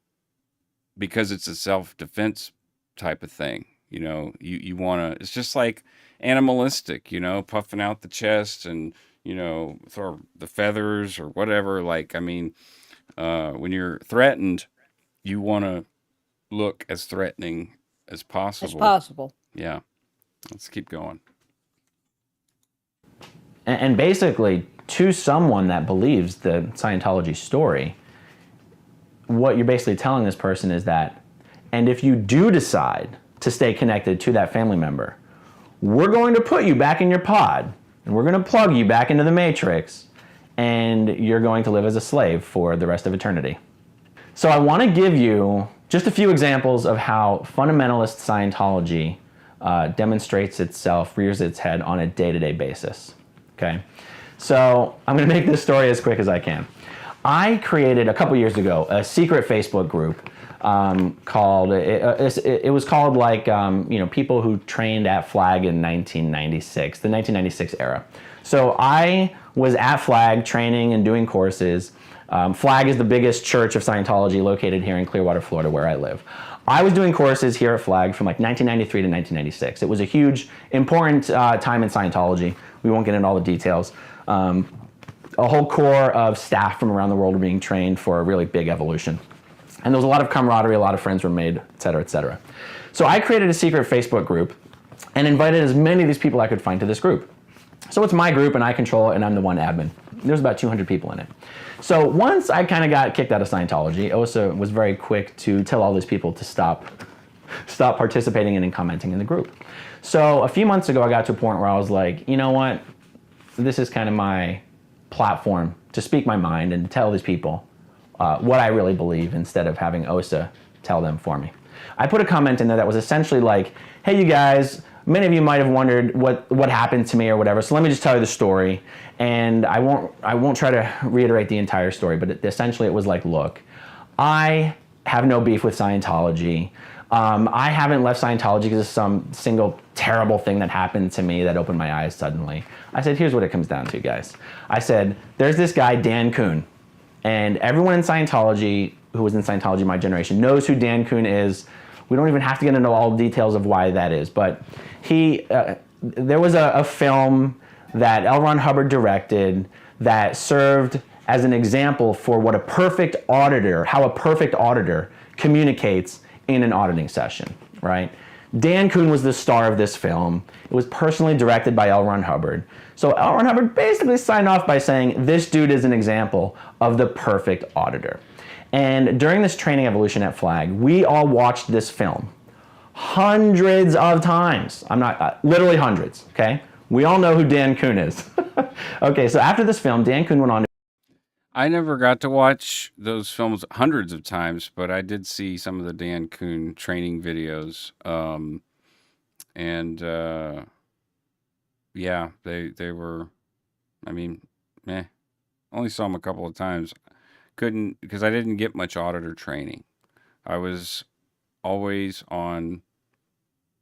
because it's a self-defense type of thing, you know, you want to, it's just like animalistic, you know, puffing out the chest and, you know, throw the feathers or whatever. Like, I mean, when you're threatened, you want to look as threatening as As possible. possible. Yeah, let's keep going. And basically, to someone that believes the Scientology story, what you're basically telling this person is that, and if you do decide to stay connected to that family member, we're going to put you back in your pod, and we're going to plug you back into the matrix, and you're going to live as a slave for the rest of eternity. So I want to give you just a few examples of how fundamentalist Scientology demonstrates itself, rears its head on a day-to-day basis. Okay, so I'm going to make this story as quick as I can. I created a couple years ago a secret Facebook group called, it was called like, you know, people who trained at Flag in 1996, the 1996 era. So I was at Flag training and doing courses. Flag is the biggest church of Scientology located here in Clearwater, Florida, where I live. I was doing courses here at Flag from like 1993 to 1996. It was a huge, important time in Scientology. We won't get into all the details. A whole core of staff from around the world were being trained for a really big evolution. And there was a lot of camaraderie, a lot of friends were made, et cetera, et cetera. So I created a secret Facebook group and invited as many of these people I could find to this group. So it's my group and I control it and I'm the one admin. There's about 200 people in it. So once I kind of got kicked out of Scientology, Osa was very quick to tell all these people to stop participating in and commenting in the group. So a few months ago, I got to a point where I was like, you know what? This is kind of my platform to speak my mind and tell these people what I really believe instead of having Osa tell them for me. I put a comment in there that was essentially like, hey, you guys, many of you might have wondered what happened to me or whatever, so let me just tell you the story. And I won't try to reiterate the entire story, but essentially it was like, look, I have no beef with Scientology. I haven't left Scientology because of some single terrible thing that happened to me that opened my eyes suddenly. I said, here's what it comes down to, guys. I said, there's this guy, Dan Kuhn, and everyone in Scientology who was in Scientology my generation knows who Dan Kuhn is. We don't even have to get into all the details of why that is, but there was a film that L. Ron Hubbard directed that served as an example for what how a perfect auditor communicates in an auditing session, right? Dan Kuhn was the star of this film. It was personally directed by L. Ron Hubbard. So L. Ron Hubbard basically signed off by saying, this dude is an example of the perfect auditor. And during this training evolution at Flag, we all watched this film hundreds of times. I'm not, literally hundreds, okay? We all know who Dan Kuhn is. Okay, so after this film, Dan Kuhn went on to... I never got to watch those films hundreds of times, but I did see some of the Dan Kuhn training videos. And yeah, they were, I mean, only saw them a couple of times. Couldn't, because I didn't get much auditor training. I was always on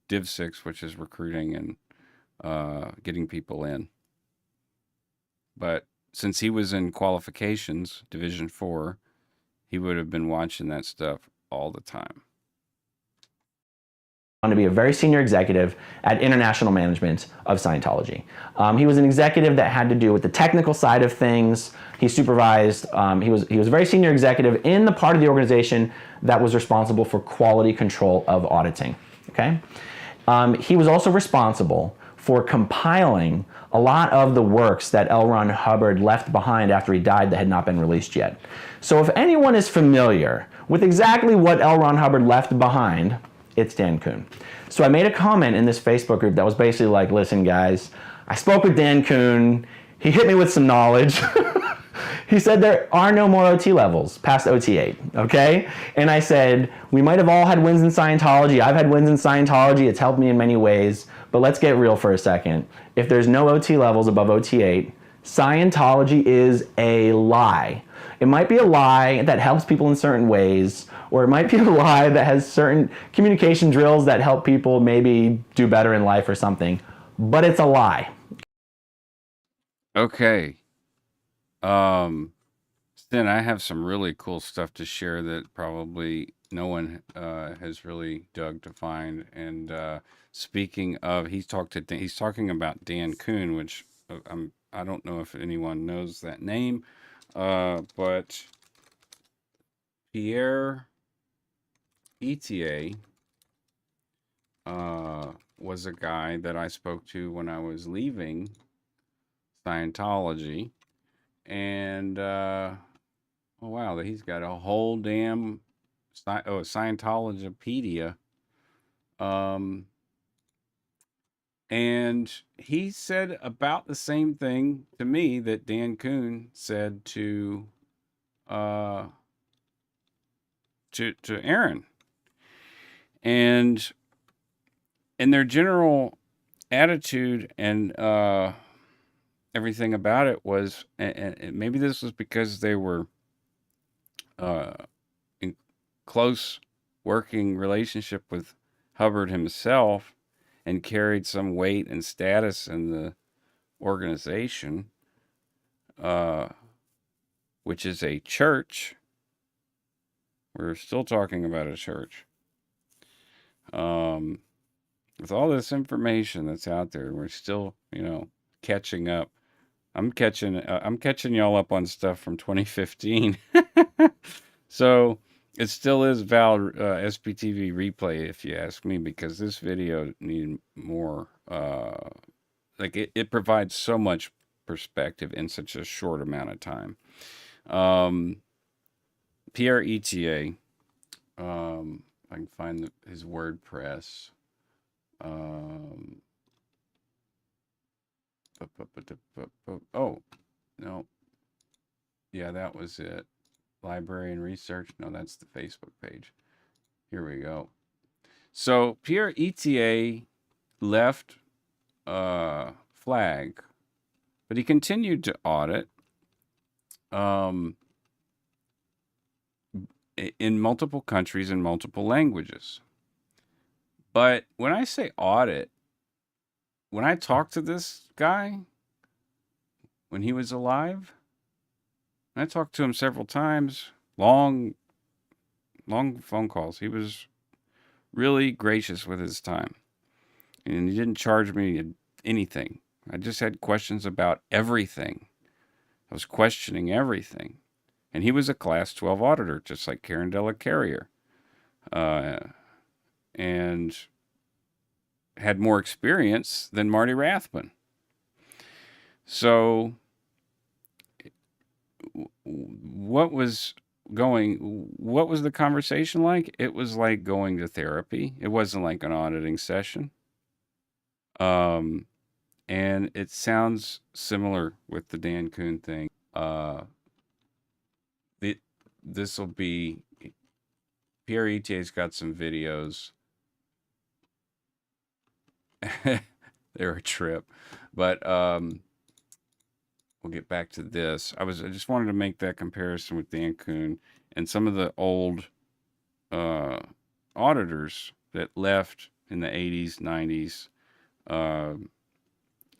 Div 6, which is recruiting and getting people in. But since he was in qualifications, Division 4, he would have been watching that stuff all the time. To be a very senior executive at international management of Scientology. He was an executive that had to do with the technical side of things. He supervised, he was a very senior executive in the part of the organization that was responsible for quality control of auditing, okay? He was also responsible for compiling a lot of the works that L. Ron Hubbard left behind after he died that had not been released yet. So if anyone is familiar with exactly what L. Ron Hubbard left behind, it's Dan Kuhn. So I made a comment in this Facebook group that was basically like, listen guys, I spoke with Dan Kuhn, he hit me with some knowledge. He said there are no more OT levels past OT8, okay? And I said, we might have all had wins in Scientology, I've had wins in Scientology, it's helped me in many ways, but let's get real for a second. If there's no OT levels above OT8, Scientology is a lie. It might be a lie that helps people in certain ways, or it might be a lie that has certain communication drills that help people maybe do better in life or something, but it's a lie. Okay. Then I have some really cool stuff to share that probably no one has really dug to find. And speaking of, he's talking about Dan Kuhn, which I don't know if anyone knows that name, but Pierre Etier was a guy that I spoke to when I was leaving Scientology. And oh wow, he's got a whole damn Scientologypedia. And he said about the same thing to me that Dan Kuhn said to Aaron. And in their general attitude and everything about it was, and maybe this was because they were in close working relationship with Hubbard himself and carried some weight and status in the organization, which is a church. We're still talking about a church. With all this information that's out there, we're still, catching up. I'm catching y'all up on stuff from 2015. So it still is valid SPTV replay if you ask me, because this video needed more, it provides so much perspective in such a short amount of time. Pierre Etier, I can find his WordPress. Oh, no. Yeah, that was it. Library and research. No, that's the Facebook page. Here we go. So Pierre Etier left Flag, but he continued to audit in multiple countries and multiple languages. But when I say audit, when I talked to this guy, when he was alive, I talked to him several times, long phone calls. He was really gracious with his time. And he didn't charge me anything. I just had questions about everything. I was questioning everything. And he was a Class 12 auditor, just like Karen Della Carrier. And had more experience than Marty Rathbun. So what was what was the conversation like? It was like going to therapy. It wasn't like an auditing session. And it sounds similar with the Dan Kuhn thing. This will be, Pierre Etier's got some videos. They're a trip, but we'll get back to this. I just wanted to make that comparison with Dan Kuhn and some of the old auditors that left in the 80s, 90s,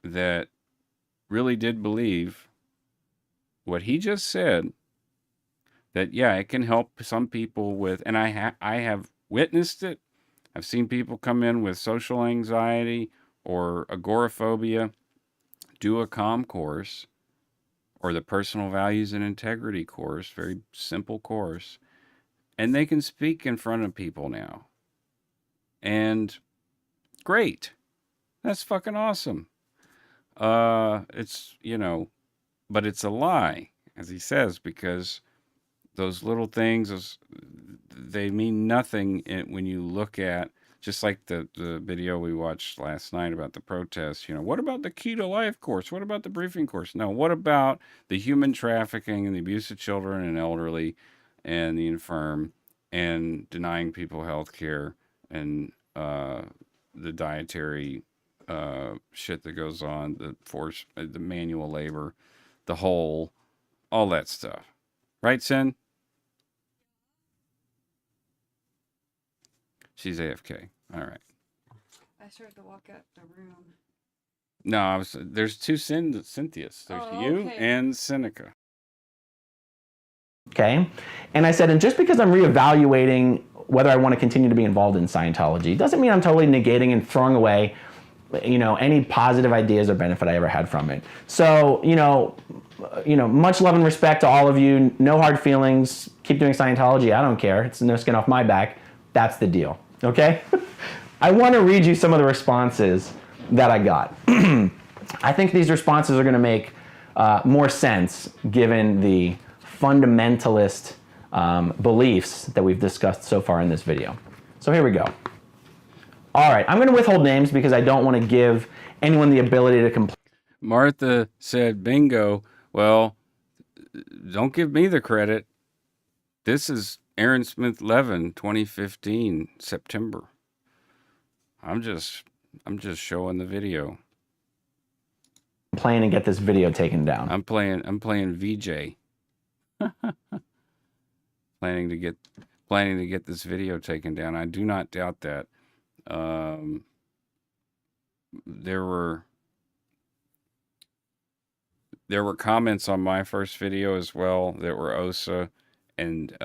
that really did believe what he just said, that, yeah, it can help some people with, and I have witnessed it. I've seen people come in with social anxiety or agoraphobia, do a COM course or the personal values and integrity course, very simple course, and they can speak in front of people now. And great. That's fucking awesome. It's, but it's a lie, as he says, because those little things, they mean nothing when you look at, just like the video we watched last night about the protests. What about the Key to Life course? What about the briefing course? No, what about the human trafficking and the abuse of children and elderly and the infirm and denying people health care and the dietary shit that goes on, the manual labor, all that stuff. Right, Sin? She's AFK. All right. I started to walk out the room. No, there's two Cynthias. There's you okay. and Seneca. Okay. And I said, and just because I'm reevaluating whether I want to continue to be involved in Scientology doesn't mean I'm totally negating and throwing away, any positive ideas or benefit I ever had from it. So, much love and respect to all of you. No hard feelings. Keep doing Scientology. I don't care. It's no skin off my back. That's the deal. Okay? I want to read you some of the responses that I got. I think these responses are going to make more sense given the fundamentalist beliefs that we've discussed so far in this video. So here we go. All right, I'm going to withhold names because I don't want to give anyone the ability to complain. Martha said, bingo. Well, don't give me the credit. This is Aaron Smith Levin, 2015, September. I'm just showing the video. Complain and get this video taken down. I'm playing VJ. planning to get this video taken down. I do not doubt that. There were comments on my first video as well that were OSA, and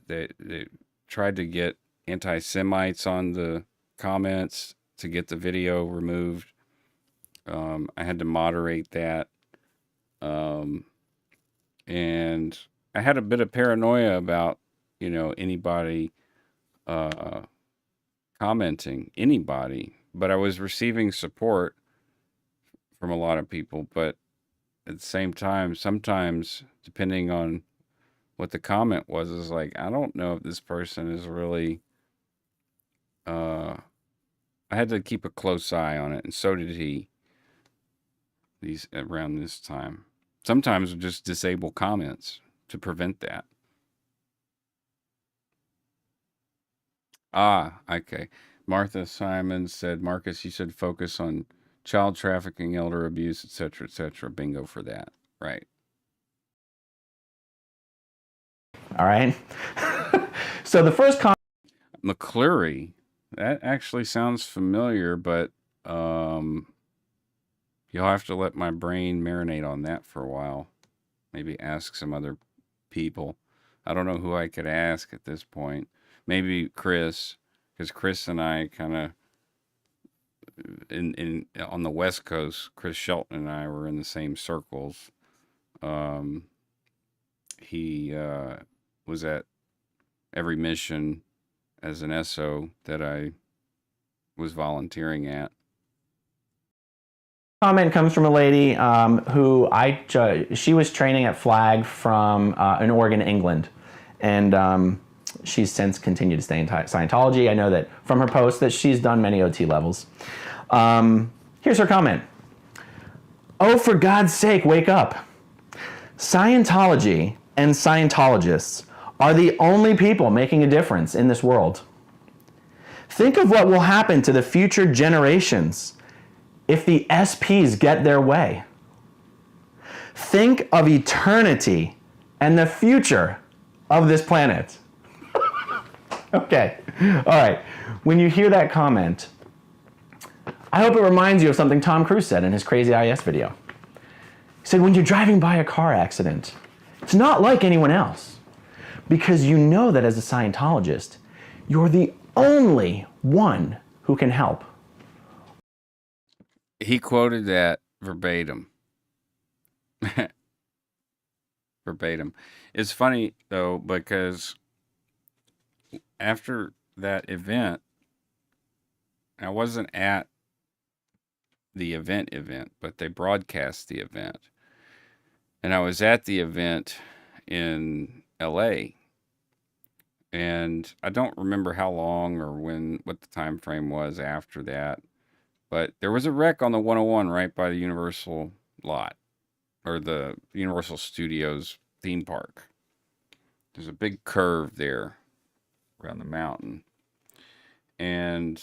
they tried to get anti-Semites on the comments to get the video removed. I had to moderate that. And I had a bit of paranoia about, anybody commenting, but I was receiving support from a lot of people. But at the same time, sometimes, depending on what the comment was, is like, I don't know if this person is really, I had to keep a close eye on it, and so did he, around this time. Sometimes just disable comments to prevent that. Okay. Martha Simon said, Marcus, you said focus on child trafficking, elder abuse, etc., etc. Bingo for that. Right. All right. So the first comment. McCleary, that actually sounds familiar, but you'll have to let my brain marinate on that for a while. Maybe ask some other people. I don't know who I could ask at this point. Maybe Chris, because Chris and I kind of on the West Coast. Chris Shelton and I were in the same circles. He was at every mission as an SO that I was volunteering at. Comment comes from a lady who she was training at Flag from in Oregon, England. and she's since continued to stay in Scientology. I know that from her posts that she's done many OT levels. Here's her comment. Oh, for God's sake, wake up. Scientology and Scientologists are the only people making a difference in this world. Think of what will happen to the future generations if the SPs get their way. Think of eternity and the future of this planet. Okay, all right. When you hear that comment, I hope it reminds you of something Tom Cruise said in his Crazy IS video. He said, when you're driving by a car accident, it's not like anyone else, because you know that as a Scientologist, you're the only one who can help. He quoted that verbatim. Verbatim. It's funny, though, because after that event, I wasn't at the event, but they broadcast the event. And I was at the event in LA. And I don't remember how long or what the time frame was after that. But there was a wreck on the 101 right by the Universal lot, or the Universal Studios theme park. There's a big curve there around the mountain. And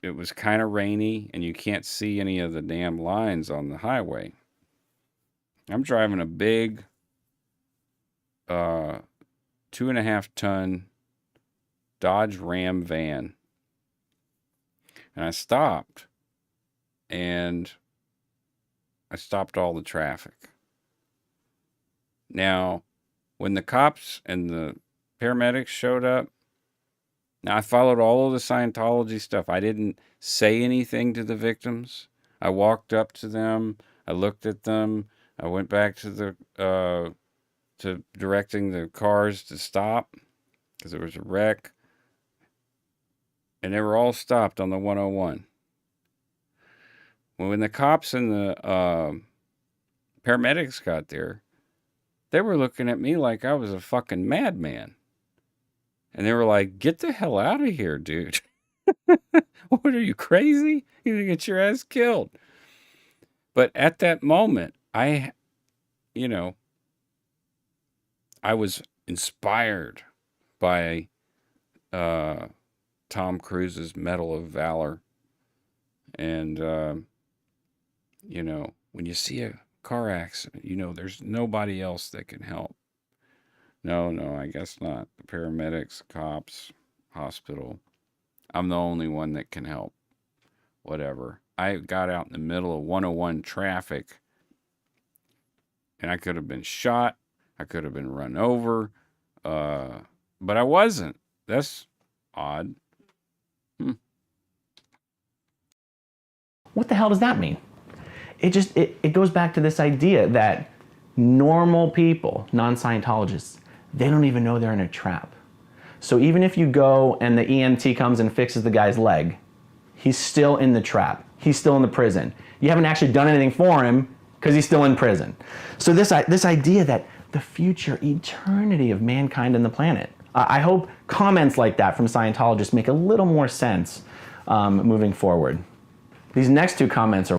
it was kind of rainy, and you can't see any of the damn lines on the highway. I'm driving a big 2.5 ton Dodge Ram van. And I stopped all the traffic. Now, when the cops and the paramedics showed up, now I followed all of the Scientology stuff. I didn't say anything to the victims. I walked up to them. I looked at them. I went back to to directing the cars to stop because there was a wreck. And they were all stopped on the 101. When the cops and the paramedics got there, they were looking at me like I was a fucking madman. And they were like, get the hell out of here, dude. What, are you crazy? You're going to get your ass killed. But at that moment, I was inspired by Tom Cruise's Medal of Valor. And, when you see a car accident, there's nobody else that can help. No, I guess not. The paramedics, cops, hospital. I'm the only one that can help. Whatever. I got out in the middle of 101 traffic, and I could have been shot. I could have been run over. But I wasn't. That's odd. What the hell does that mean? It goes back to this idea that normal people, non-Scientologists, they don't even know they're in a trap. So even if you go and the EMT comes and fixes the guy's leg, he's still in the trap. He's still in the prison. You haven't actually done anything for him because he's still in prison. So this idea that the future eternity of mankind and the planet, I hope comments like that from Scientologists make a little more sense moving forward. These next two comments are...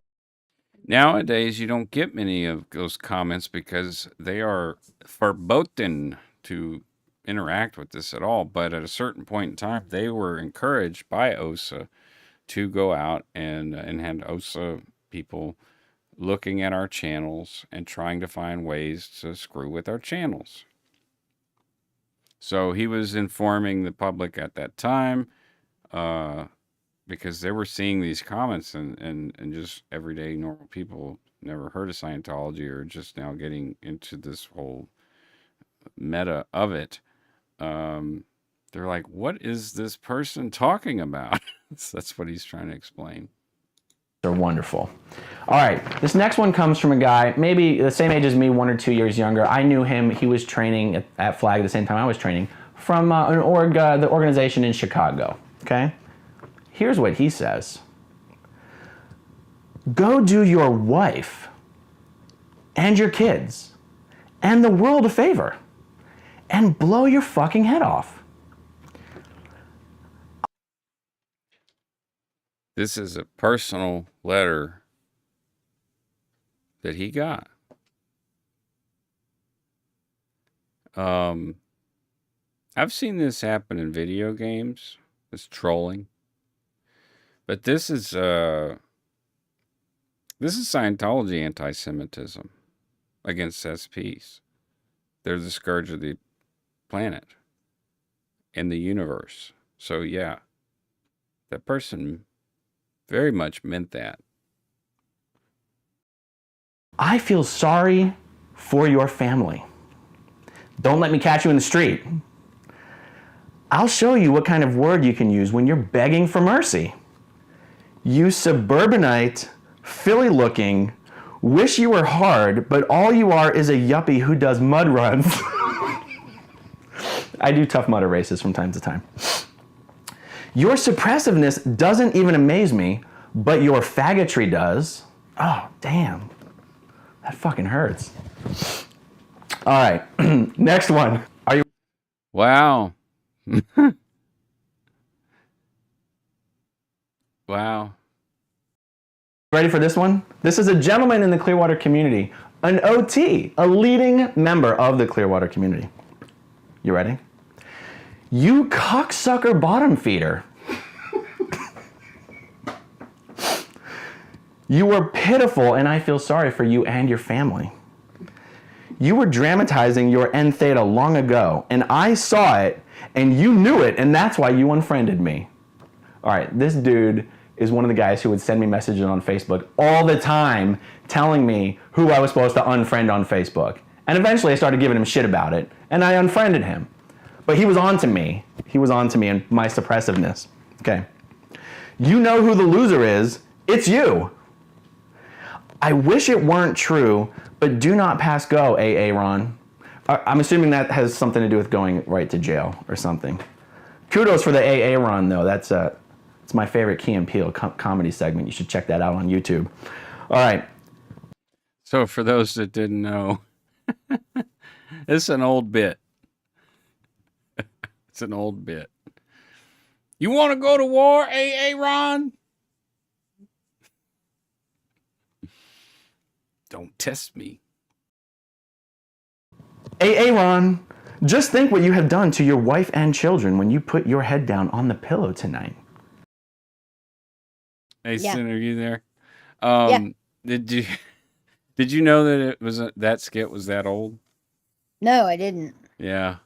Nowadays, you don't get many of those comments because they are verboten to interact with this at all. But at a certain point in time, they were encouraged by OSA to go out and had OSA people looking at our channels and trying to find ways to screw with our channels. So he was informing the public at that time, because they were seeing these comments and just everyday normal people never heard of Scientology or just now getting into this whole meta of it. They're like, what is this person talking about? So that's what he's trying to explain. They're wonderful. All right, this next one comes from a guy, maybe the same age as me, 1 or 2 years younger. I knew him. He was training at Flag at the same time I was training from the organization in Chicago, okay? Here's what he says. Go do your wife and your kids and the world a favor and blow your fucking head off. This is a personal letter that he got. I've seen this happen in video games. It's trolling. But this is Scientology anti-Semitism against SPs. They're the scourge of the planet and the universe. So yeah, that person very much meant that. I feel sorry for your family. Don't let me catch you in the street. I'll show you what kind of word you can use when you're begging for mercy. You suburbanite, Philly-looking, wish you were hard, but all you are is a yuppie who does mud runs. I do Tough Mudder races from time to time. Your suppressiveness doesn't even amaze me, but your faggotry does. Oh, damn. That fucking hurts. All right, next one. Are you Wow. Wow. ready for this one? This is a gentleman in the Clearwater community, an OT, a leading member of the Clearwater community. You ready? You cocksucker bottom feeder. You were pitiful, and I feel sorry for you and your family. You were dramatizing your N theta long ago, and I saw it, and you knew it, and that's why you unfriended me. All right, this dude is one of the guys who would send me messages on Facebook all the time telling me who I was supposed to unfriend on Facebook. And eventually I started giving him shit about it, and I unfriended him. But he was on to me. He was on to me and my suppressiveness. Okay. You know who the loser is. It's you. I wish it weren't true, but do not pass go, AA Ron. I'm assuming that has something to do with going right to jail or something. Kudos for the AA Ron, though. It's my favorite Key and Peele comedy segment. You should check that out on YouTube. All right. So for those that didn't know, it's an old bit. It's an old bit. You want to go to war, AA Ron? Don't test me. AA Ron, just think what you have done to your wife and children when you put your head down on the pillow tonight. Hey, Yeah. Sin, are you there? Yeah. Did you know that it was that skit was that old? No, I didn't. Yeah,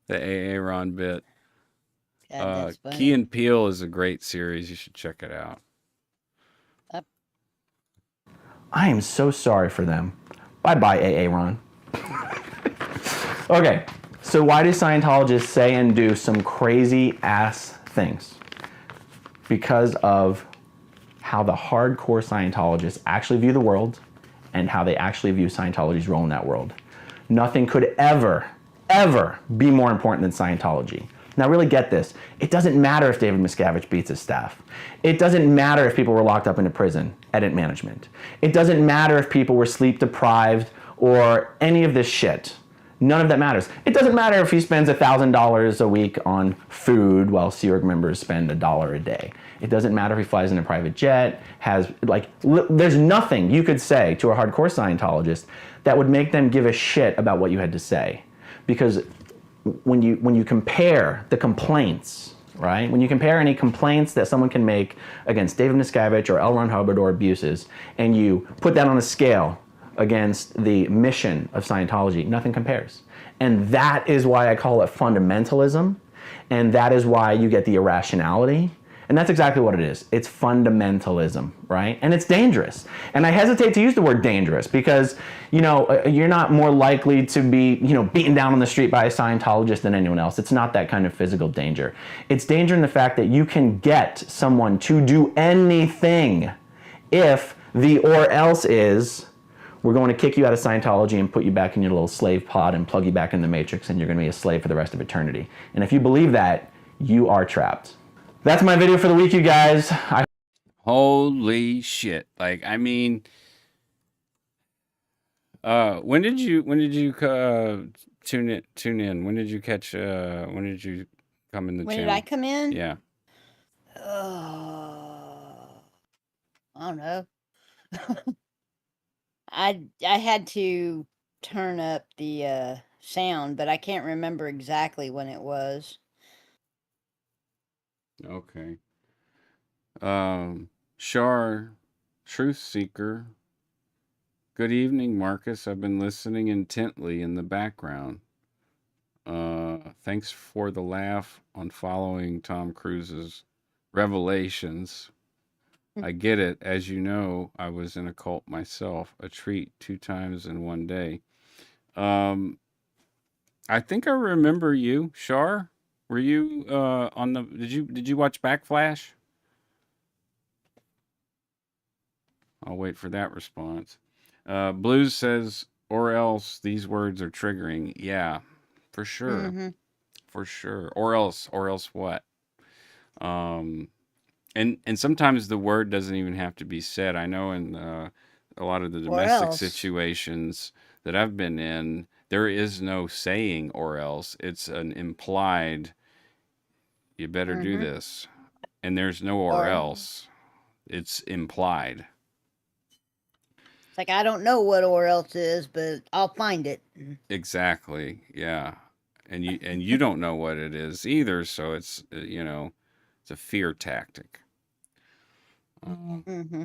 the AA Ron bit. God, that's funny. Key and Peele is a great series. You should check it out. I am so sorry for them. Bye-bye, AA Ron. Okay, so why do Scientologists say and do some crazy ass things? Because of how the hardcore Scientologists actually view the world and how they actually view Scientology's role in that world. Nothing could ever, ever be more important than Scientology. Now really get this. It doesn't matter if David Miscavige beats his staff. It doesn't matter if people were locked up into prison, edit management. It doesn't matter if people were sleep deprived or any of this shit. None of that matters. It doesn't matter if he spends $1,000 a week on food while Sea Org members spend $1 a day. It doesn't matter if he flies in a private jet, there's nothing you could say to a hardcore Scientologist that would make them give a shit about what you had to say. Because when you compare the complaints, right? When you compare any complaints that someone can make against David Miscavige or L. Ron Hubbard or abuses, and you put that on a scale against the mission of Scientology, nothing compares. And that is why I call it fundamentalism, and that is why you get the irrationality. And that's exactly what it is. It's fundamentalism, right? And it's dangerous. And I hesitate to use the word dangerous because, you're not more likely to be, beaten down on the street by a Scientologist than anyone else. It's not that kind of physical danger. It's danger in the fact that you can get someone to do anything if the or else is, we're going to kick you out of Scientology and put you back in your little slave pod and plug you back in the matrix and you're going to be a slave for the rest of eternity. And if you believe that, you are trapped. That's my video for the week, you guys. Holy shit. when did you Tune in. When did you catch? When did you come in the When did channel? I come in? Yeah. Oh, I don't know. I had to turn up the sound, but I can't remember exactly when it was. Okay. Shar, Truth Seeker. Good evening, Marcus. I've been listening intently in the background. Thanks for the laugh on following Tom Cruise's revelations. I get it. As you know, I was in a cult myself. A treat 2 times in one day. I think I remember you, Shar. Were you on the? Did you watch Backflash? I'll wait for that response. Blues says, or else these words are triggering. Yeah, for sure, Mm-hmm. for sure. Or else what? Um, and sometimes the word doesn't even have to be said. I know in a lot of the Or domestic else. situations that I've been in, there is no saying or else. It's an implied, you better do Mm-hmm. this. And there's no or else. It's implied. It's like I don't know what or else is, but I'll find it. Exactly. Yeah. And you don't know what it is either, so it's it's a fear tactic. Mm-hmm.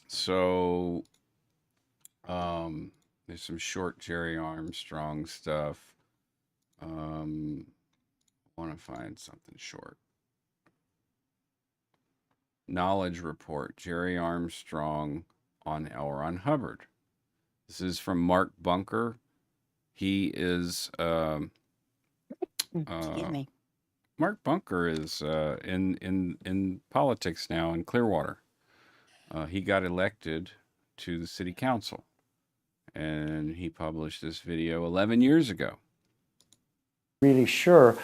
So there's some short Jerry Armstrong stuff. Want to find something short. Knowledge report, Jerry Armstrong on L. Ron Hubbard. This is from Mark Bunker. He is Excuse me. Mark Bunker is in politics now in Clearwater. He got elected to the city council, and he published this video 11 years ago. Really sure.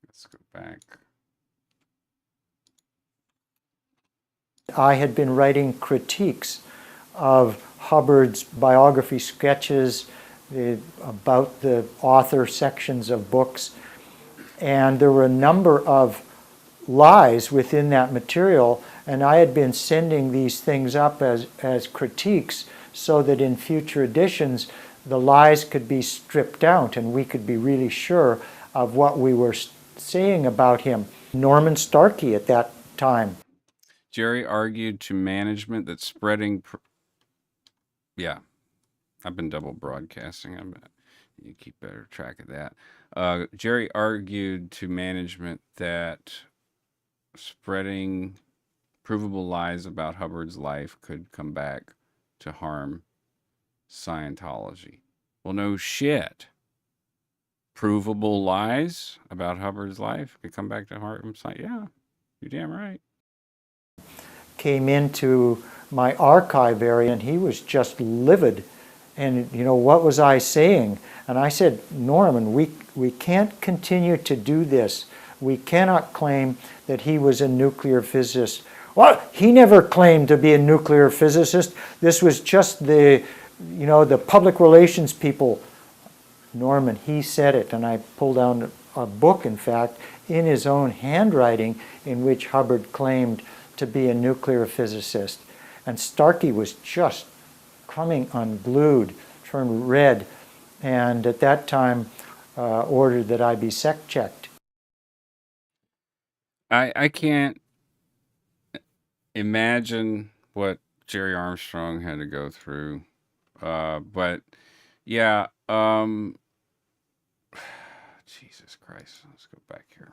Let's go back. I had been writing critiques of Hubbard's biography sketches about the author sections of books, and there were a number of lies within that material, and I had been sending these things up as critiques so that in future editions the lies could be stripped out and we could be really sure of what we were saying about him. Norman Starkey at that time. Jerry argued to management that spreading. Yeah, I've been double broadcasting. You keep better track of that. Jerry argued to management that spreading provable lies about Hubbard's life could come back to harm Scientology. Well, no shit. Provable lies about Hubbard's life could come back to harm Scientology. Yeah, you're damn right. Came into my archive area and he was just livid. And what was I saying? And I said, Norman, we can't continue to do this. We cannot claim that he was a nuclear physicist. Well, he never claimed to be a nuclear physicist. This was just the public relations people. Norman, he said it, and I pulled down a book, in fact, in his own handwriting, in which Hubbard claimed to be a nuclear physicist. And Starkey was just coming unglued, turned red, and at that time ordered that I be sec-checked. I can't imagine what Jerry Armstrong had to go through. But yeah, Jesus Christ. Let's go back here.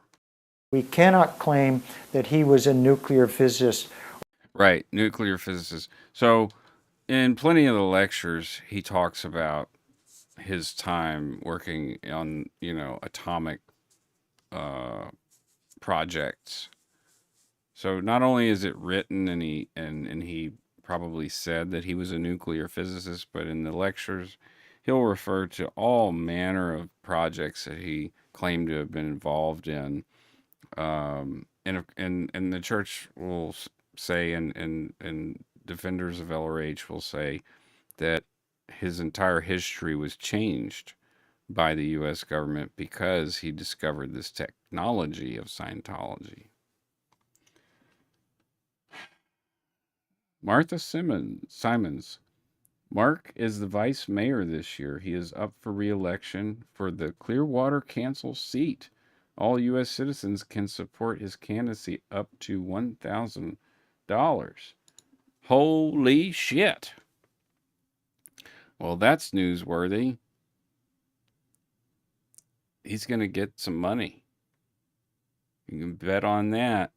We cannot claim that he was a nuclear physicist. Right, nuclear physicist. So in plenty of the lectures, he talks about his time working on, atomic projects. So not only is it written and he probably said that he was a nuclear physicist, but in the lectures he'll refer to all manner of projects that he claimed to have been involved in. And the church will say, and defenders of LRH will say that his entire history was changed by the U.S. government because he discovered this technology of Scientology. Martha Simons. Mark is the vice mayor this year. He is up for re-election for the Clearwater Council seat. All U.S. citizens can support his candidacy up to $1,000. Holy shit. Well, that's newsworthy. He's going to get some money. You can bet on that.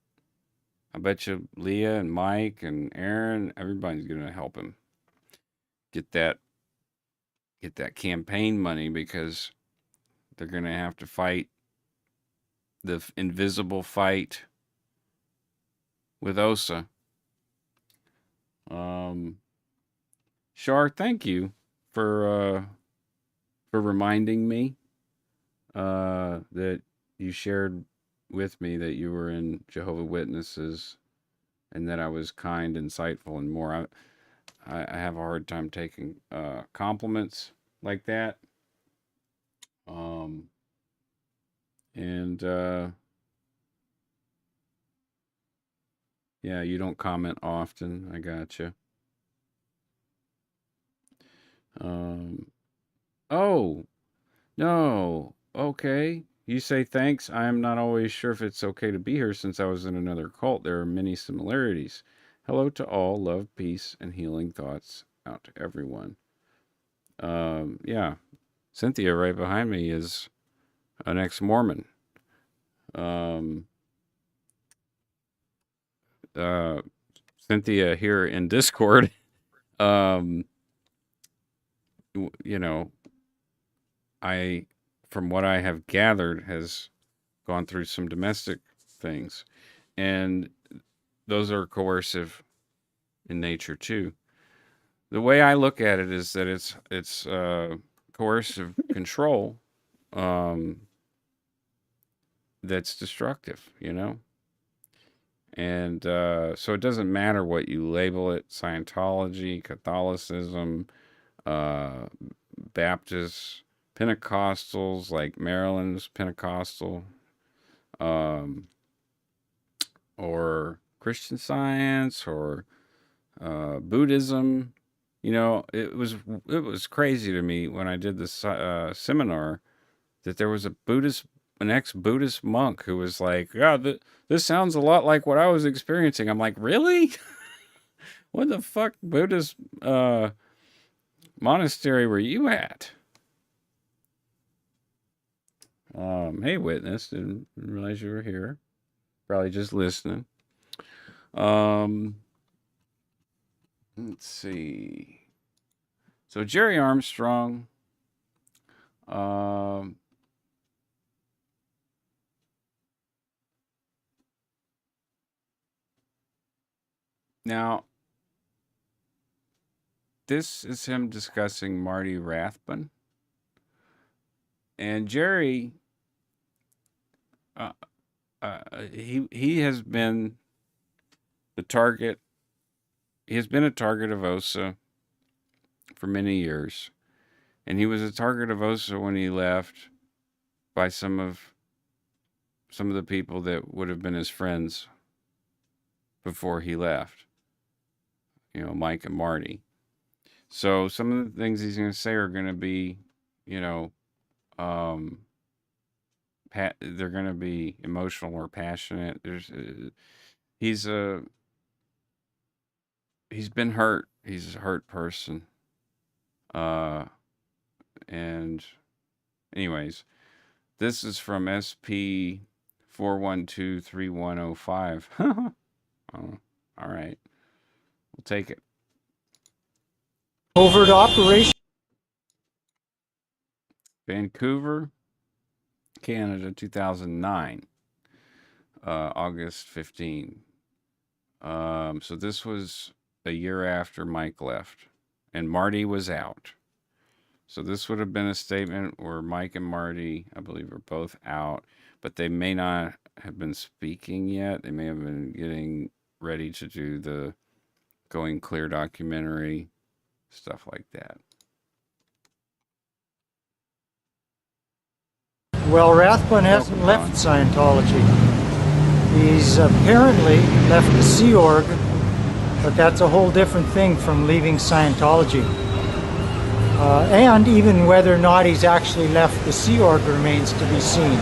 I bet you Leah and Mike and Aaron, everybody's going to help him get that campaign money, because they're going to have to fight the invisible fight with OSA. Shar, thank you for reminding me that you shared with me that you were in Jehovah's Witnesses and that I was kind, insightful, and more. I have a hard time taking compliments like that. Yeah, you don't comment often. I gotcha. Oh, no. Okay. You say thanks. I am not always sure if it's okay to be here since I was in another cult. There are many similarities. Hello to all. Love, peace, and healing thoughts out to everyone. Yeah. Cynthia right behind me is an ex-Mormon. Cynthia here in Discord, you know, from what I have gathered, has gone through some domestic things, and those are coercive in nature too. The way I look at it is that it's coercive control that's destructive, and so it doesn't matter what you label it: Scientology, Catholicism, Baptists, Pentecostals, like Maryland's Pentecostal, or Christian Science, or Buddhism. It was crazy to me when I did this seminar that there was an ex-Buddhist monk who was like, "Yeah, this sounds a lot like what I was experiencing." I'm like, really? What the fuck Buddhist monastery were you at? Hey, witness, didn't realize you were here. Probably just listening. Let's see. So Jerry Armstrong. Now, this is him discussing Marty Rathbun. And Jerry, he has been the target. He has been a target of OSA for many years. And he was a target of OSA when he left by some of the people that would have been his friends before he left. Mike and Marty. So some of the things he's going to say are going to be, they're going to be emotional or passionate. He's been hurt. He's a hurt person. And anyways, this is from SP 4123105. Oh, all right. We'll take it. Covert operation. Vancouver, Canada, 2009, August 15. So this was a year after Mike left, and Marty was out. So this would have been a statement where Mike and Marty, I believe, are both out, but they may not have been speaking yet. They may have been getting ready to do the Going Clear documentary, stuff like that. Well, Rathbun hasn't left Scientology. He's apparently left the Sea Org, but that's a whole different thing from leaving Scientology. And even whether or not he's actually left the Sea Org remains to be seen.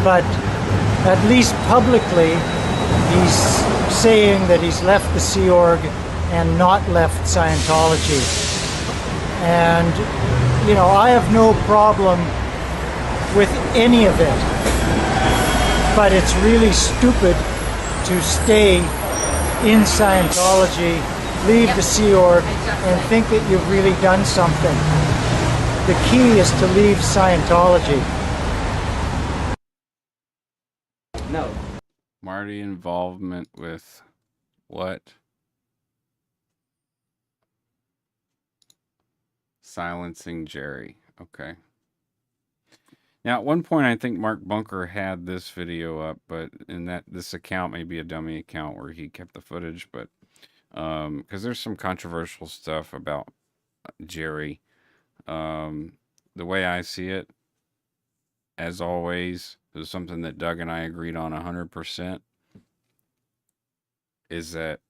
But at least publicly, he's saying that he's left the Sea Org and not left Scientology. And, you know, I have no problem with any of it. But it's really stupid to stay in Scientology, leave the Sea Org, and think that you've really done something. The key is to leave Scientology. No. Marty involvement with what? Silencing Jerry. Okay. Now, at one point, I think Mark Bunker had this video up, but in that this account may be a dummy account where he kept the footage, but because there's some controversial stuff about Jerry. The way I see it, as always, is something that Doug and I agreed on 100%, is that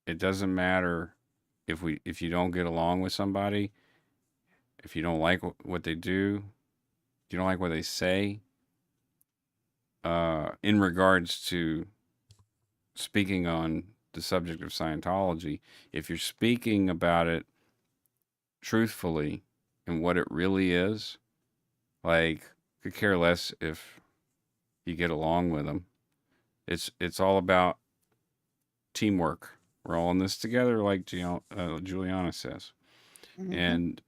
it doesn't matter if you don't get along with somebody, if you don't like what they do, if you don't like what they say, in regards to speaking on the subject of Scientology, if you're speaking about it truthfully and what it really is, like, could care less if you get along with them. It's all about teamwork. We're all in this together, like Juliana says. Mhm. And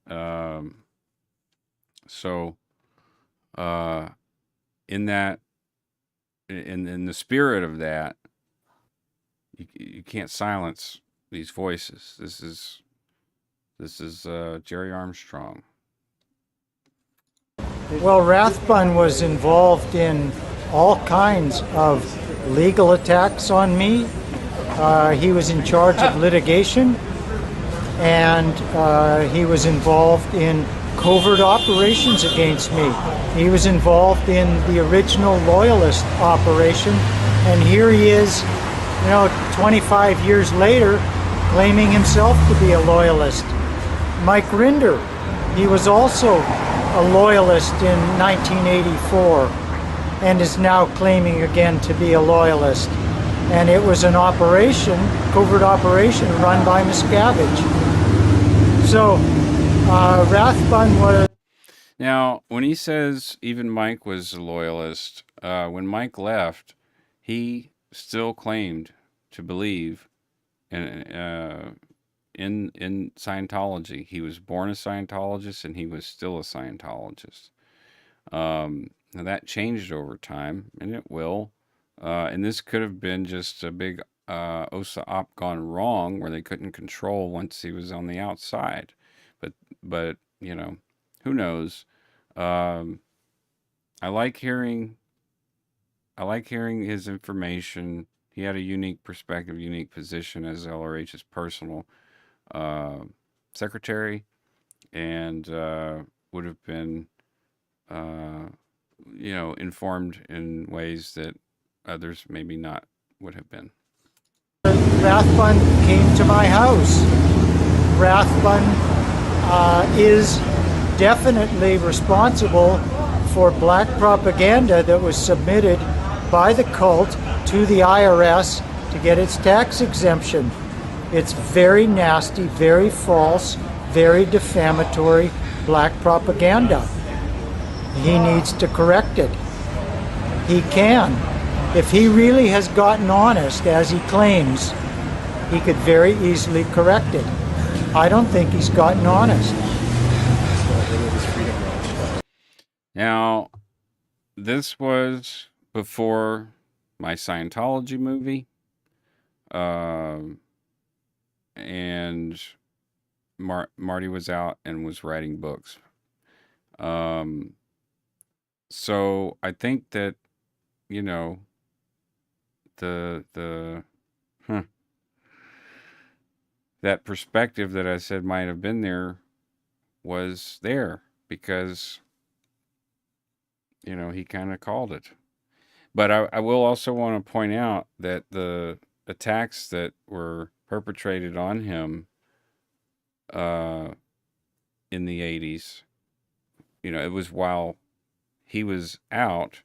so in that, in the spirit of that, you can't silence these voices. This is Jerry Armstrong. Well, Rathbun was involved in all kinds of legal attacks on me. He was in charge of litigation, and he was involved in covert operations against me. He was involved in the original Loyalist operation, and here he is, 25 years later, claiming himself to be a Loyalist. Mike Rinder, he was also a Loyalist in 1984, and is now claiming again to be a Loyalist. And it was an operation, covert operation, run by Miscavige. So, Rathbun was... Now, when he says even Mike was a Loyalist, when Mike left, he still claimed to believe in Scientology. He was born a Scientologist, and he was still a Scientologist. Now that changed over time, and it will. And this could have been just a big OSA op gone wrong, where they couldn't control once he was on the outside. But who knows? I like hearing his information. He had a unique perspective, unique position as LRH's personal secretary, and would have been informed in ways that others maybe not would have been. Rathbun came to my house. Rathbun is definitely responsible for black propaganda that was submitted by the cult to the IRS to get its tax exemption. It's very nasty, very false, very defamatory black propaganda. He needs to correct it. He can. If he really has gotten honest, as he claims, he could very easily correct it. I don't think he's gotten honest. Now, this was before my Scientology movie, and Marty was out and was writing books. So I think that, that perspective that I said might have been there was there, because you know, he kind of called it. But I will also want to point out that the attacks that were perpetrated on him in the 80s, you know, it was while he was out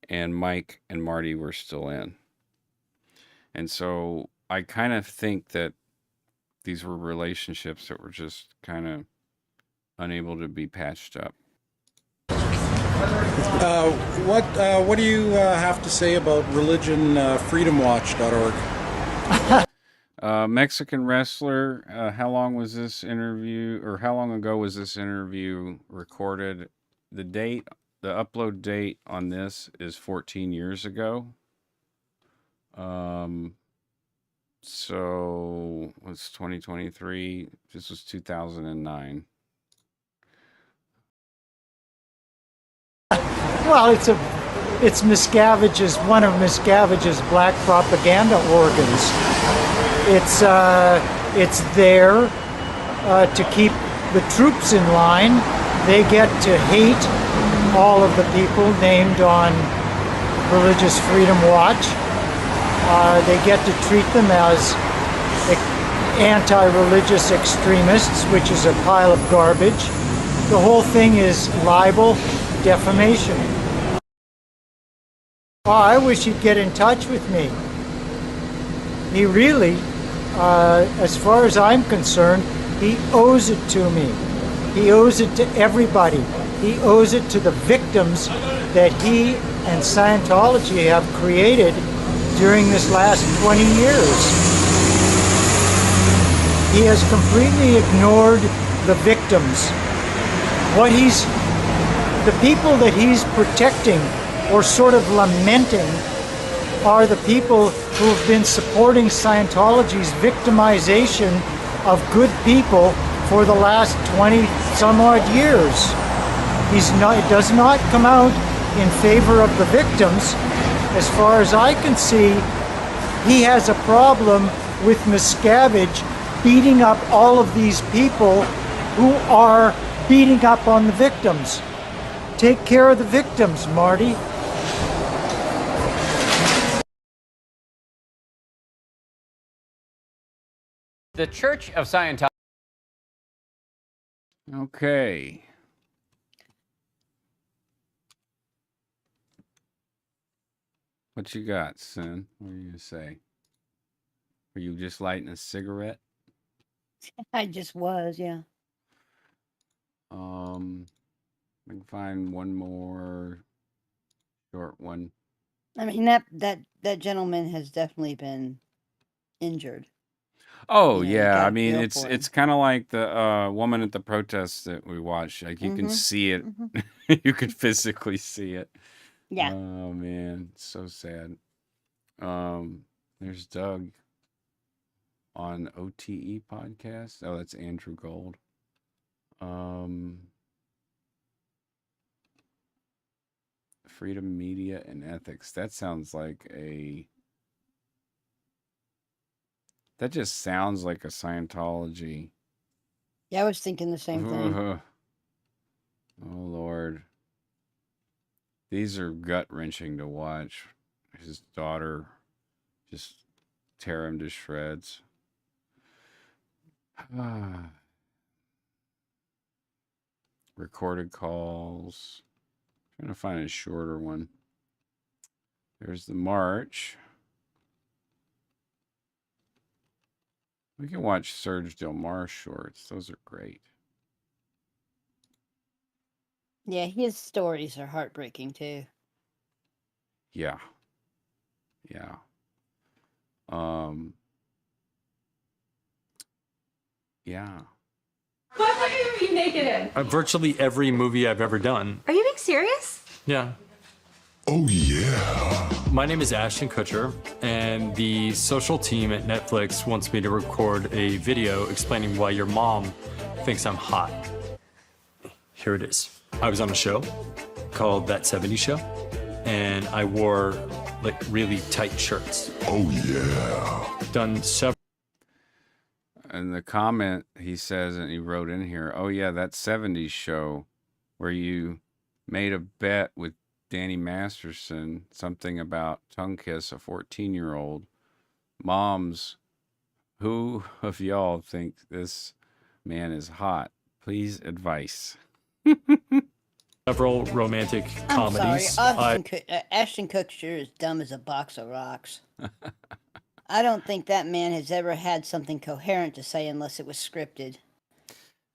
and Mike and Marty were still in. And so I kind of think that these were relationships that were just kind of unable to be patched up. What do you have to say about religionfreedomwatch.org? Mexican wrestler, how long was this interview, or how long ago was this interview recorded? The upload date on this is 14 years ago. So what's 2023? This was 2009. Well, it's Miscavige's, one of Miscavige's black propaganda organs. It's there to keep the troops in line. They get to hate all of the people named on Religious Freedom Watch. They get to treat them as anti-religious extremists, which is a pile of garbage. The whole thing is libel, defamation. Oh, I wish he'd get in touch with me. He really, as far as I'm concerned, he owes it to me. He owes it to everybody. He owes it to the victims that he and Scientology have created during this last 20 years. He has completely ignored the victims. The people that he's protecting or sort of lamenting are the people who have been supporting Scientology's victimization of good people for the last 20 some odd years. It does not come out in favor of the victims. As far as I can see, he has a problem with Miscavige beating up all of these people who are beating up on the victims. Take care of the victims, Marty. The Church of Scientology. Okay. What you got, son? What are you gonna say? Were you just lighting a cigarette? I just was, yeah. I can find one more short one. I mean that gentleman has definitely been injured. Oh You know, you yeah, I gotta mean feel it's for it's him. kind of like the woman at the protest that we watched. Like you can see it, you could physically see it. Yeah. Oh man, it's so sad. There's Doug on OTE podcast. Oh, that's Andrew Gold. Freedom Media and Ethics. That sounds like that just sounds like a Scientology. Yeah, I was thinking the same thing. Oh Lord. These are gut-wrenching to watch. His daughter just tear him to shreds. Recorded calls. Trying to find a shorter one. There's the march. We can watch Serge Del Mar shorts. Those are great. Yeah, his stories are heartbreaking too. Yeah. Yeah. Yeah. What movie were you naked in? Virtually every movie I've ever done. Are you being serious? Yeah. Oh, yeah. My name is Ashton Kutcher, and the social team at Netflix wants me to record a video explaining why your mom thinks I'm hot. Here it is. I was on a show called That 70s Show, and I wore like really tight shirts. Oh, yeah. Done several. And the comment he says, and he wrote in here, oh yeah, that 70s show where you made a bet with Danny Masterson something about tongue kiss a 14-year-old. Moms, who of y'all think this man is hot? Please advice. Several romantic I'm sorry, comedies. Ashton Kutcher is dumb as a box of rocks. I don't think that man has ever had something coherent to say unless it was scripted.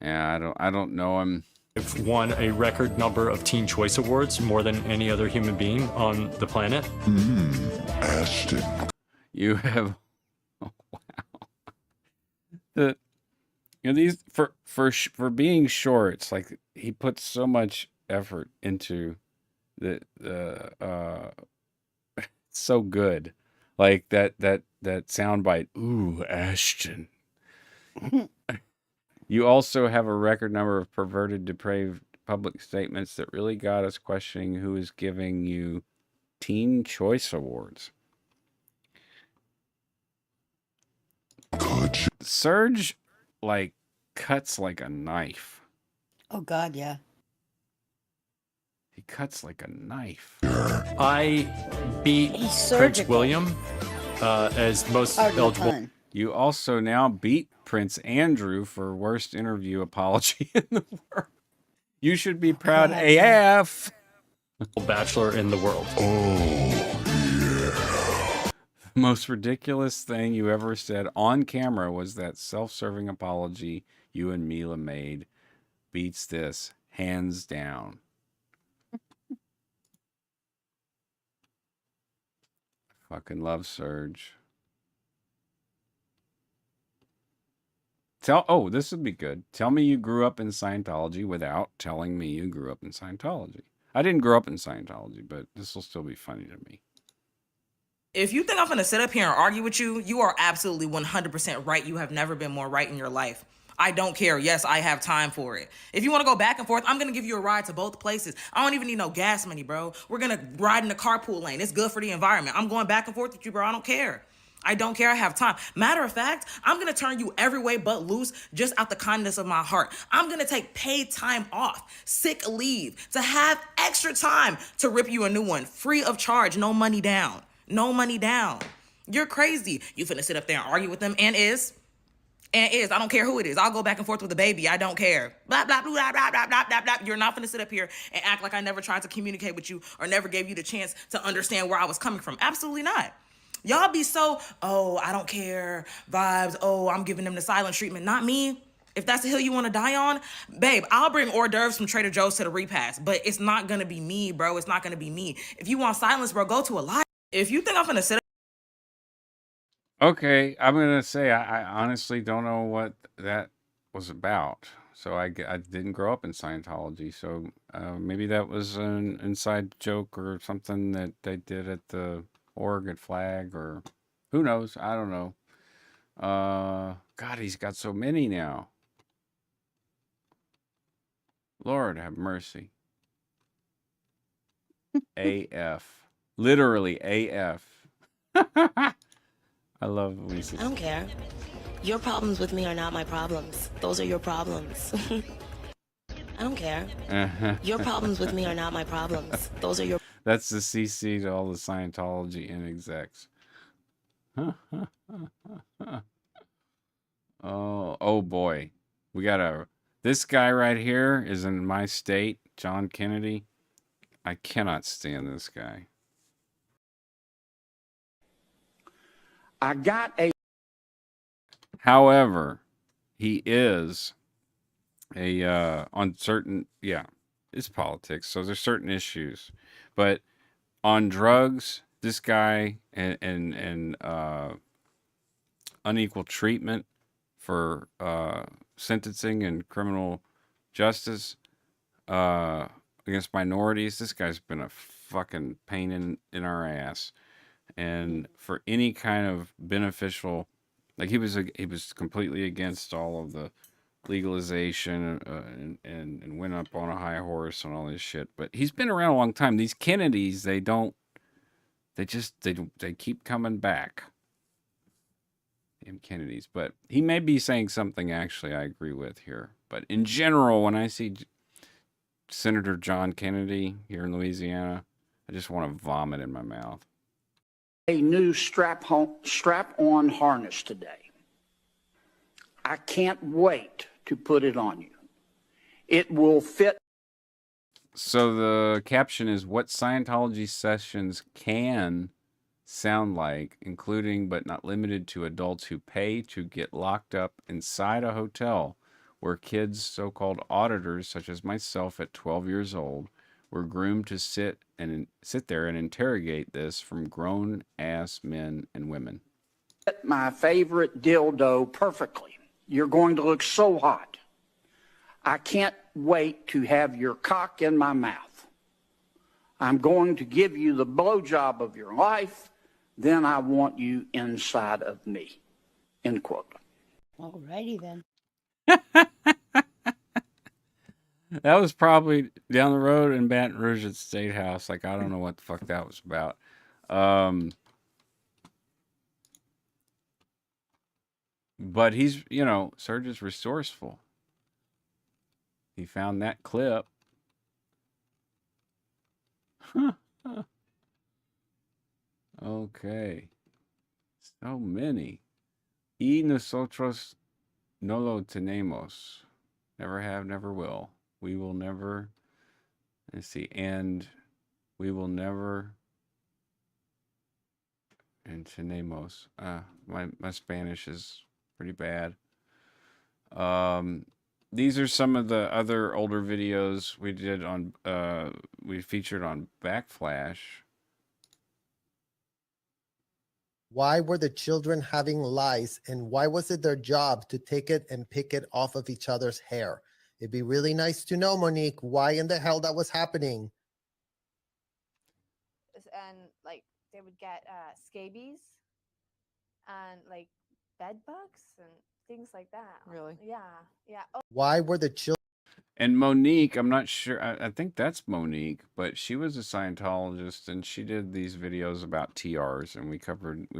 Yeah, I don't know him. I've won a record number of Teen Choice Awards, more than any other human being on the planet. Ashton. You have, oh, wow. These for being short, it's like he puts so much effort into the it's so good. Like that soundbite. Ooh, Ashton. You also have a record number of perverted, depraved public statements that really got us questioning who is giving you Teen Choice Awards. Surge, like, cuts like a knife. Oh, God, yeah. He cuts like a knife. I beat Prince William as most eligible. You also now beat Prince Andrew for worst interview apology in the world. You should be proud AF. Bachelor in the world. The most ridiculous thing you ever said on camera was that self-serving apology you and Mila made. Beats this, hands down. Fucking love Surge. This would be good. Tell me you grew up in Scientology without telling me you grew up in Scientology. I didn't grow up in Scientology, but this will still be funny to me. If you think I'm going to sit up here and argue with you, you are absolutely 100% right. You have never been more right in your life. I don't care. Yes, I have time for it. If you want to go back and forth, I'm going to give you a ride to both places. I don't even need no gas money, bro. We're going to ride in the carpool lane. It's good for the environment. I'm going back and forth with you, bro. I don't care. I don't care. I have time. Matter of fact, I'm going to turn you every way but loose just out the kindness of my heart. I'm going to take paid time off, sick leave, to have extra time to rip you a new one, free of charge, no money down. No money down. You're crazy. You finna sit up there and argue with them and is. I don't care who it is. I'll go back and forth with the baby. I don't care. Blah, blah, blah, blah, blah, blah, blah, blah, blah. You're not finna sit up here and act like I never tried to communicate with you or never gave you the chance to understand where I was coming from. Absolutely not. Y'all be so, I don't care, vibes, I'm giving them the silent treatment. Not me. If that's the hill you want to die on, babe, I'll bring hors d'oeuvres from Trader Joe's to the repast, but it's not going to be me, bro. It's not going to be me. If you want silence, bro, go to a live. If you think I'm going to sit Okay, I'm going to say I honestly don't know what that was about. So I didn't grow up in Scientology, so maybe that was an inside joke or something that they did at the Oregon flag, or who knows? I don't know. God, he's got so many now. Lord have mercy. AF. Literally AF. I love Lisa. I don't care. Your problems with me are not my problems. Those are your problems. I don't care. Your problems with me are not my problems. Those are your... That's the CC to all the Scientology in execs. Oh boy. We got this guy right here is in my state, John Kennedy. I cannot stand this guy. I got a... However, he is on certain, it's politics, so there's certain issues. But on drugs, this guy and unequal treatment for sentencing and criminal justice against minorities, this guy's been a fucking pain in our ass. And for any kind of beneficial, like he was completely against all of the legalization and went up on a high horse and all this shit. But he's been around a long time. These Kennedys, they keep coming back. Damn Kennedys. But he may be saying something actually I agree with here. But in general, when I see Senator John Kennedy here in Louisiana, I just want to vomit in my mouth. A new strap-on harness today. I can't wait to put it on you. It will fit. So the caption is what Scientology sessions can sound like, including but not limited to adults who pay to get locked up inside a hotel where kids, so-called auditors such as myself at 12 years old, were groomed to sit there and interrogate this from grown-ass men and women. My favorite dildo perfectly. You're going to look so hot. I can't wait to have your cock in my mouth. I'm going to give you the blowjob of your life. Then I want you inside of me. End quote. All righty then. That was probably down the road in Baton Rouge at State House. Like, I don't know what the fuck that was about. But he's, you know, Serge is resourceful. He found that clip. Okay. So many. Y nosotros no lo tenemos. Never have, never will. We will never. Let's see. And we will never. And tenemos. My Spanish is pretty bad. These are some of the other older videos we did on. We featured on Backflash. Why were the children having lice, and why was it their job to take it and pick it off of each other's hair? It'd be really nice to know, Monique, why in the hell that was happening. And like they would get scabies and like bed bugs and things like that. Really? Yeah. Yeah. Oh. Why were the children? And Monique, I'm not sure. I think that's Monique, but she was a Scientologist, and she did these videos about TRs, and we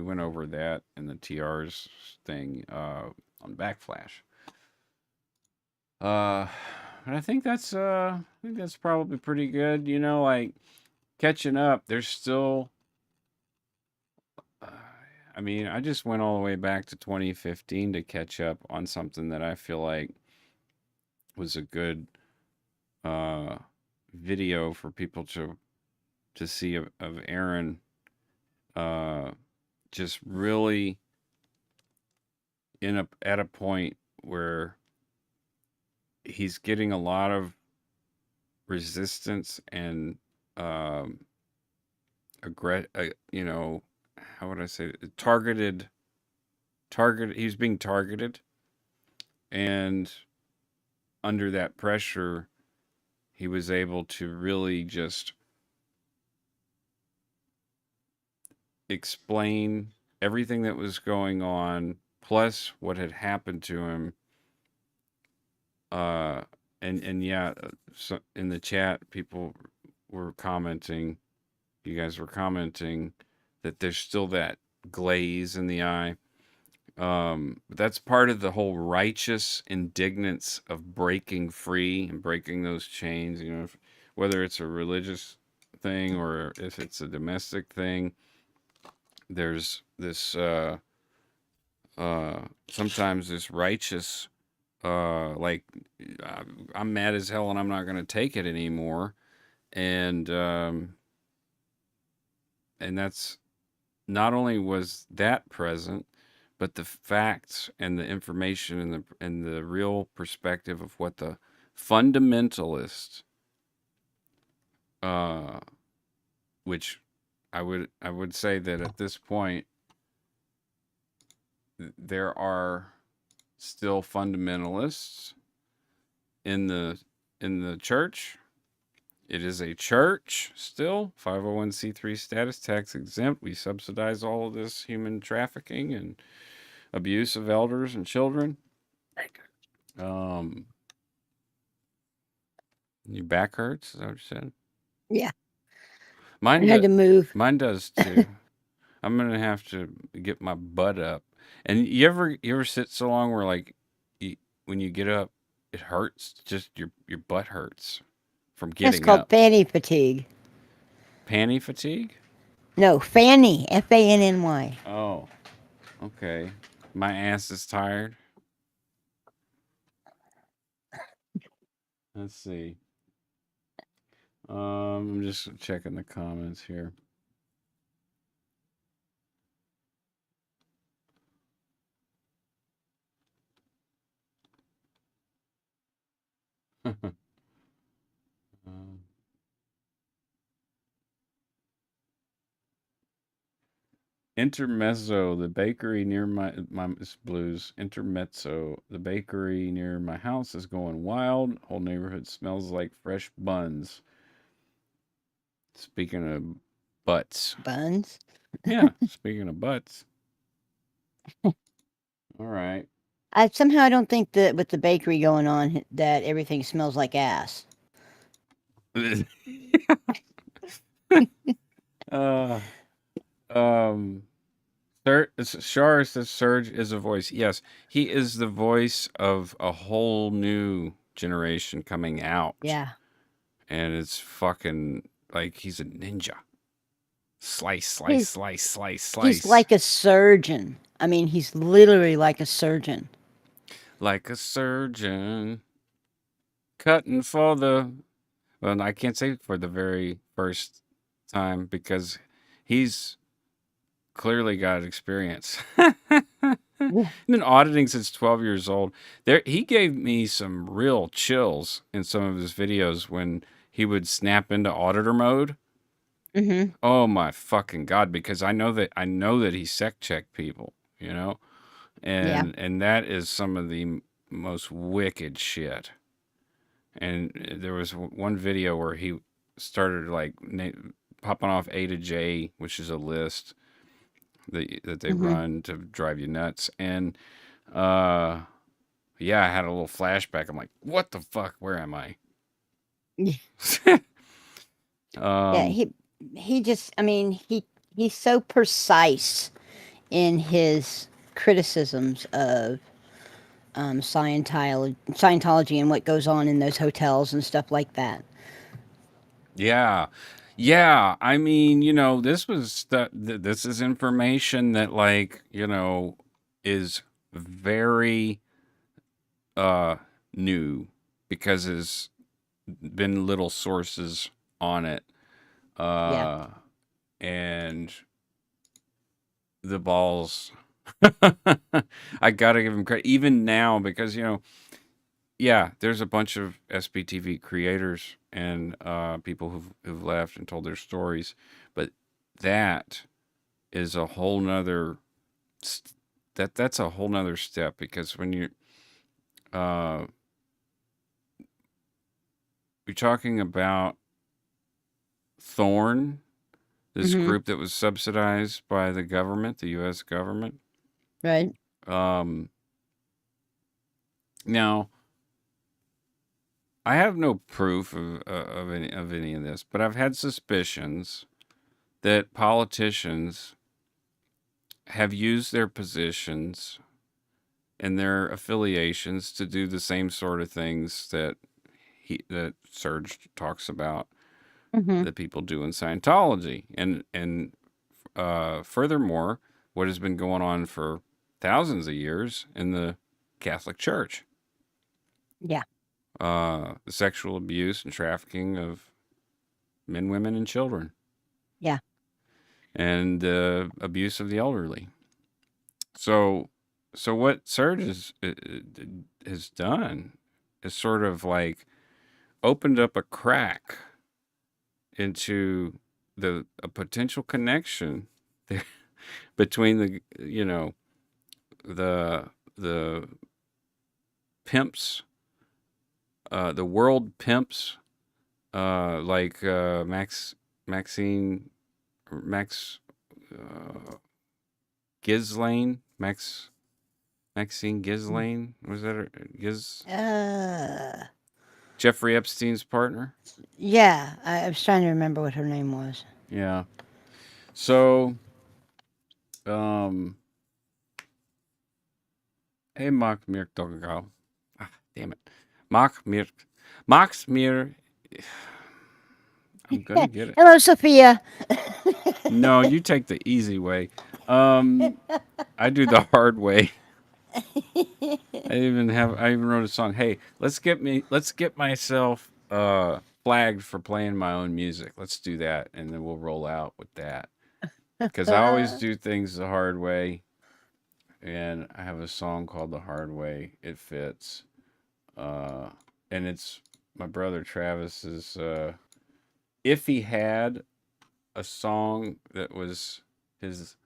went over that and the TRs thing on Backflash. And I think that's probably pretty good. You know, like catching up. There's still. I mean, I just went all the way back to 2015 to catch up on something that I feel like was a good video for people to see of Aaron just really at a point where he's getting a lot of resistance and you know, how would I say it? Targeted. He's being targeted, and under that pressure, he was able to really just explain everything that was going on, plus what had happened to him. And yeah, so in the chat, people were commenting, you guys were commenting that there's still that glaze in the eye. That's part of the whole righteous indignance of breaking free and breaking those chains, you know, whether it's a religious thing or if it's a domestic thing. There's this sometimes this righteous like I'm mad as hell and I'm not going to take it anymore, and that's not only was that present, but the facts and the information and the real perspective of what the fundamentalist, which I would say that at this point there are still fundamentalists in the church. It is a church still, 501c3 status, tax exempt. We subsidize all of this human trafficking and abuse of elders and children. Your back hurts? Is that what you said? Yeah. Mine I had to move. Mine does too. I'm gonna have to get my butt up. And you ever sit so long where like when you get up, it hurts. Just your butt hurts from getting That's called up. fanny fatigue. Panty fatigue? No, Fanny. Fanny. Oh, okay. My ass is tired. Let's see. I'm just checking the comments here. Intermezzo, the bakery near my blues. Intermezzo, the bakery near my house is going wild. Whole neighborhood smells like fresh buns. Speaking of butts. Buns? Yeah, speaking of butts. All right. Somehow I don't think that with the bakery going on that everything smells like ass. Shar says Serge is a voice. Yes, he is the voice of a whole new generation coming out. Yeah. And it's fucking like he's a ninja. Slice. He's like a surgeon. I mean, he's literally like a surgeon. Like a surgeon. Cutting for the... Well, I can't say for the very first time because he's clearly got experience. Been auditing since 12 years old. He gave me some real chills in some of his videos when he would snap into auditor mode. Mm-hmm. Oh my fucking God, because I know that he sec checked people, you know? And that is some of the most wicked shit. And there was one video where he started like popping off A to J, which is a list that they run to drive you nuts. And yeah, I had a little flashback. I'm like, what the fuck? Where am I? Yeah, he just, I mean, he's so precise in his criticisms of Scientology and what goes on in those hotels and stuff like that. Yeah. I mean, this is information that, like, is very new because there's been little sources on it. And the balls. I gotta give him credit even now because there's a bunch of SPTV creators and people who've left and told their stories, but that is a whole nother that's a whole nother step because when you're talking about Thorn, this group that was subsidized by the government, the U.S. government. Right. Now, I have no proof of any of this, but I've had suspicions that politicians have used their positions and their affiliations to do the same sort of things that Serge talks about that people do in Scientology, and furthermore, what has been going on for thousands of years in the Catholic Church. Yeah. The sexual abuse and trafficking of men, women, and children. Yeah. And abuse of the elderly. So what Serge has done is sort of like opened up a crack into a potential connection there between the pimps, the world pimps, like Maxine Ghislaine, Maxine Ghislaine, was that her? Jeffrey Epstein's partner? Yeah, I was trying to remember what her name was. Yeah. So, hey, Mark Mirk Doggao. Damn it. Max Mir. I'm gonna get it. Hello, Sophia. No, you take the easy way. I do the hard way. I even wrote a song. Hey, let's get myself flagged for playing my own music. Let's do that, and then we'll roll out with that. Because I always do things the hard way, and I have a song called "The Hard Way." It fits, and it's my brother Travis's. If he had a song that was his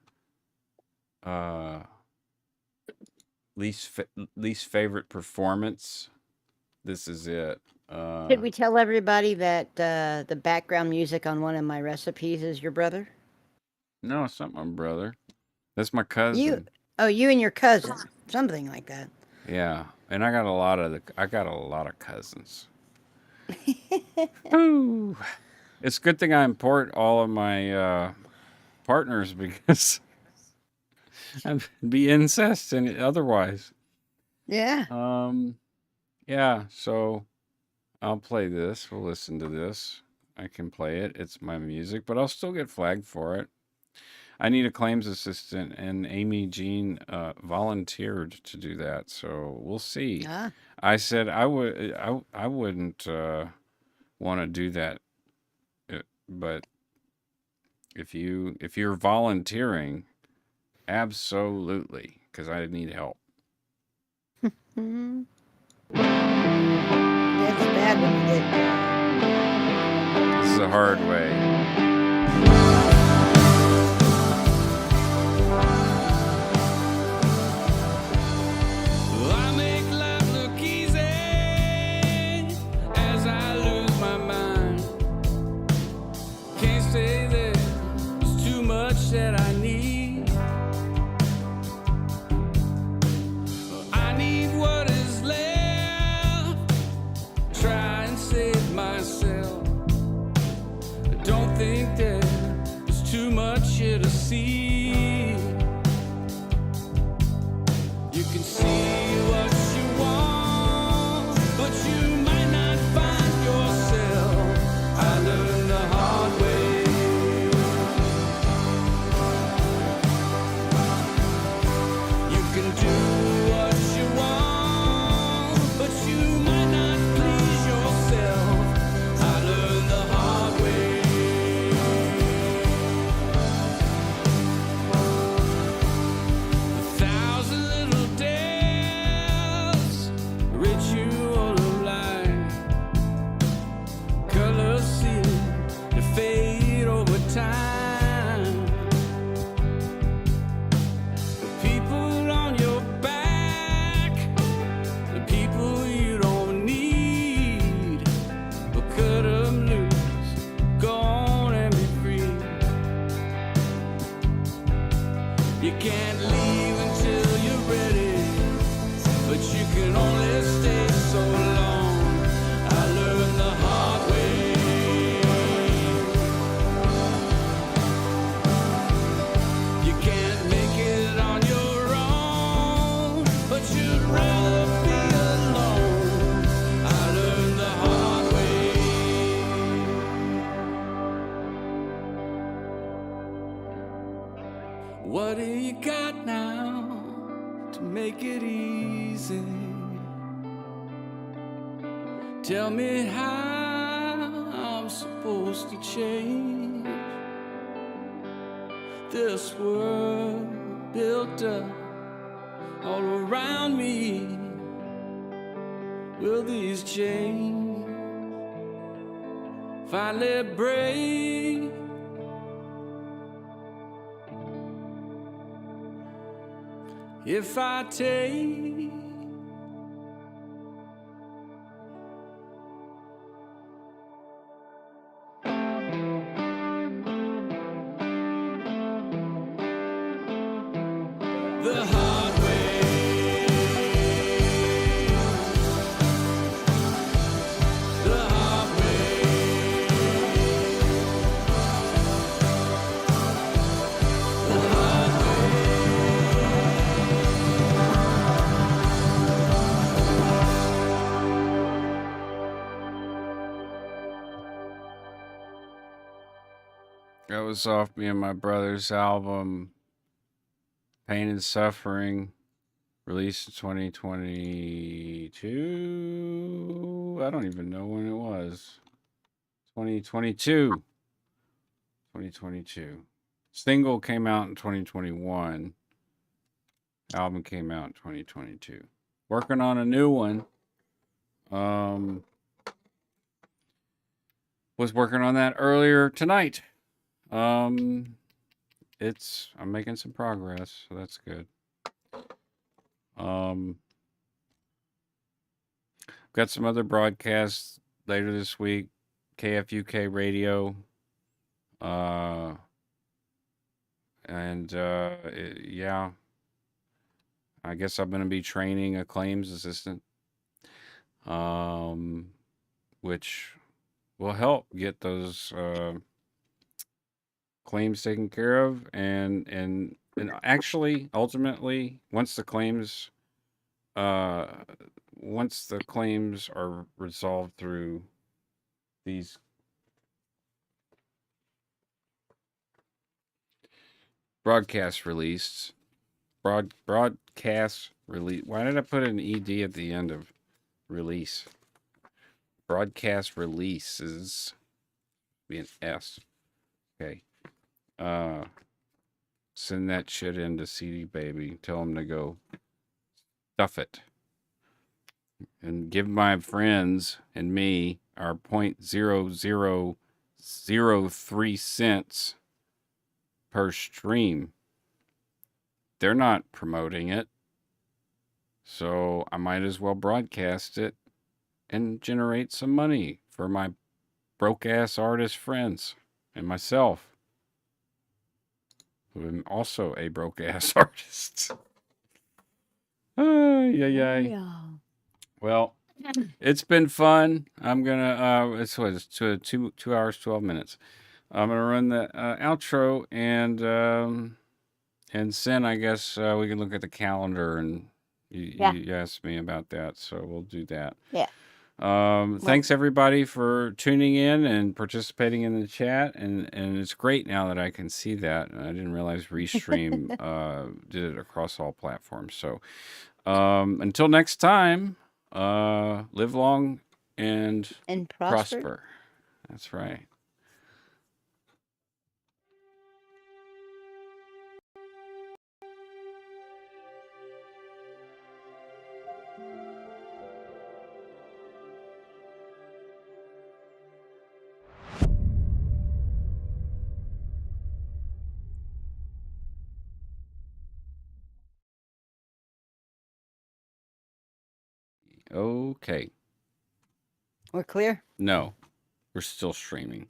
least favorite performance, this is it. Should we tell everybody that the background music on one of my recipes is your brother? No, it's not my brother. That's my cousin. You and your cousin, something like that. Yeah, and I got a lot of cousins. Ooh. It's a good thing I import all of my partners because I'd be incest and otherwise. Yeah. Yeah, so I'll play this. We'll listen to this. I can play it. It's my music, but I'll still get flagged for it. I need a claims assistant, and Amy Jean volunteered to do that, so we'll see. I said I wouldn't want to do that, but if you're volunteering, absolutely, because I need help. That's bad when you get. This is a hard way. That I need. I need what is left. Try and save myself. I don't think there's too much here to see. You can see what you want, but you might not find yourself. I learned the hard way. What do you got now to make it easy? Tell me how I'm supposed to change this world built up all around me. Will these chains finally break? If I take the hard way, the hard way, the hard That was off me and my brother's album, Pain and Suffering, released in 2022. I don't even know when it was. 2022. 2022. Single came out in 2021. Album came out in 2022. Working on a new one. Was working on that earlier tonight. I'm making some progress, so that's good. Got some other broadcasts later this week. KFUK Radio. Yeah. I guess I'm going to be training a claims assistant. Which will help get those claims taken care of, and actually ultimately once the claims are resolved through these broadcast release. Why did I put an ed at the end of release? Broadcast releases be an S. Okay. Send that shit into CD Baby. Tell them to go stuff it. And give my friends and me our 0.0003 cents per stream. They're not promoting it. So I might as well broadcast it and generate some money for my broke ass artist friends and myself, who am also a broke ass artist. Yeah. Well, it's been fun. I'm gonna it's 2 hours 12 minutes. I'm gonna run the outro, and Sin, I guess we can look at the calendar, and you asked me about that, so we'll do that. Yeah. Thanks everybody for tuning in and participating in the chat, and it's great now that I can see that. I didn't realize Restream did it across all platforms. So until next time, live long and prosper. That's right. Okay. We're clear? No, we're still streaming.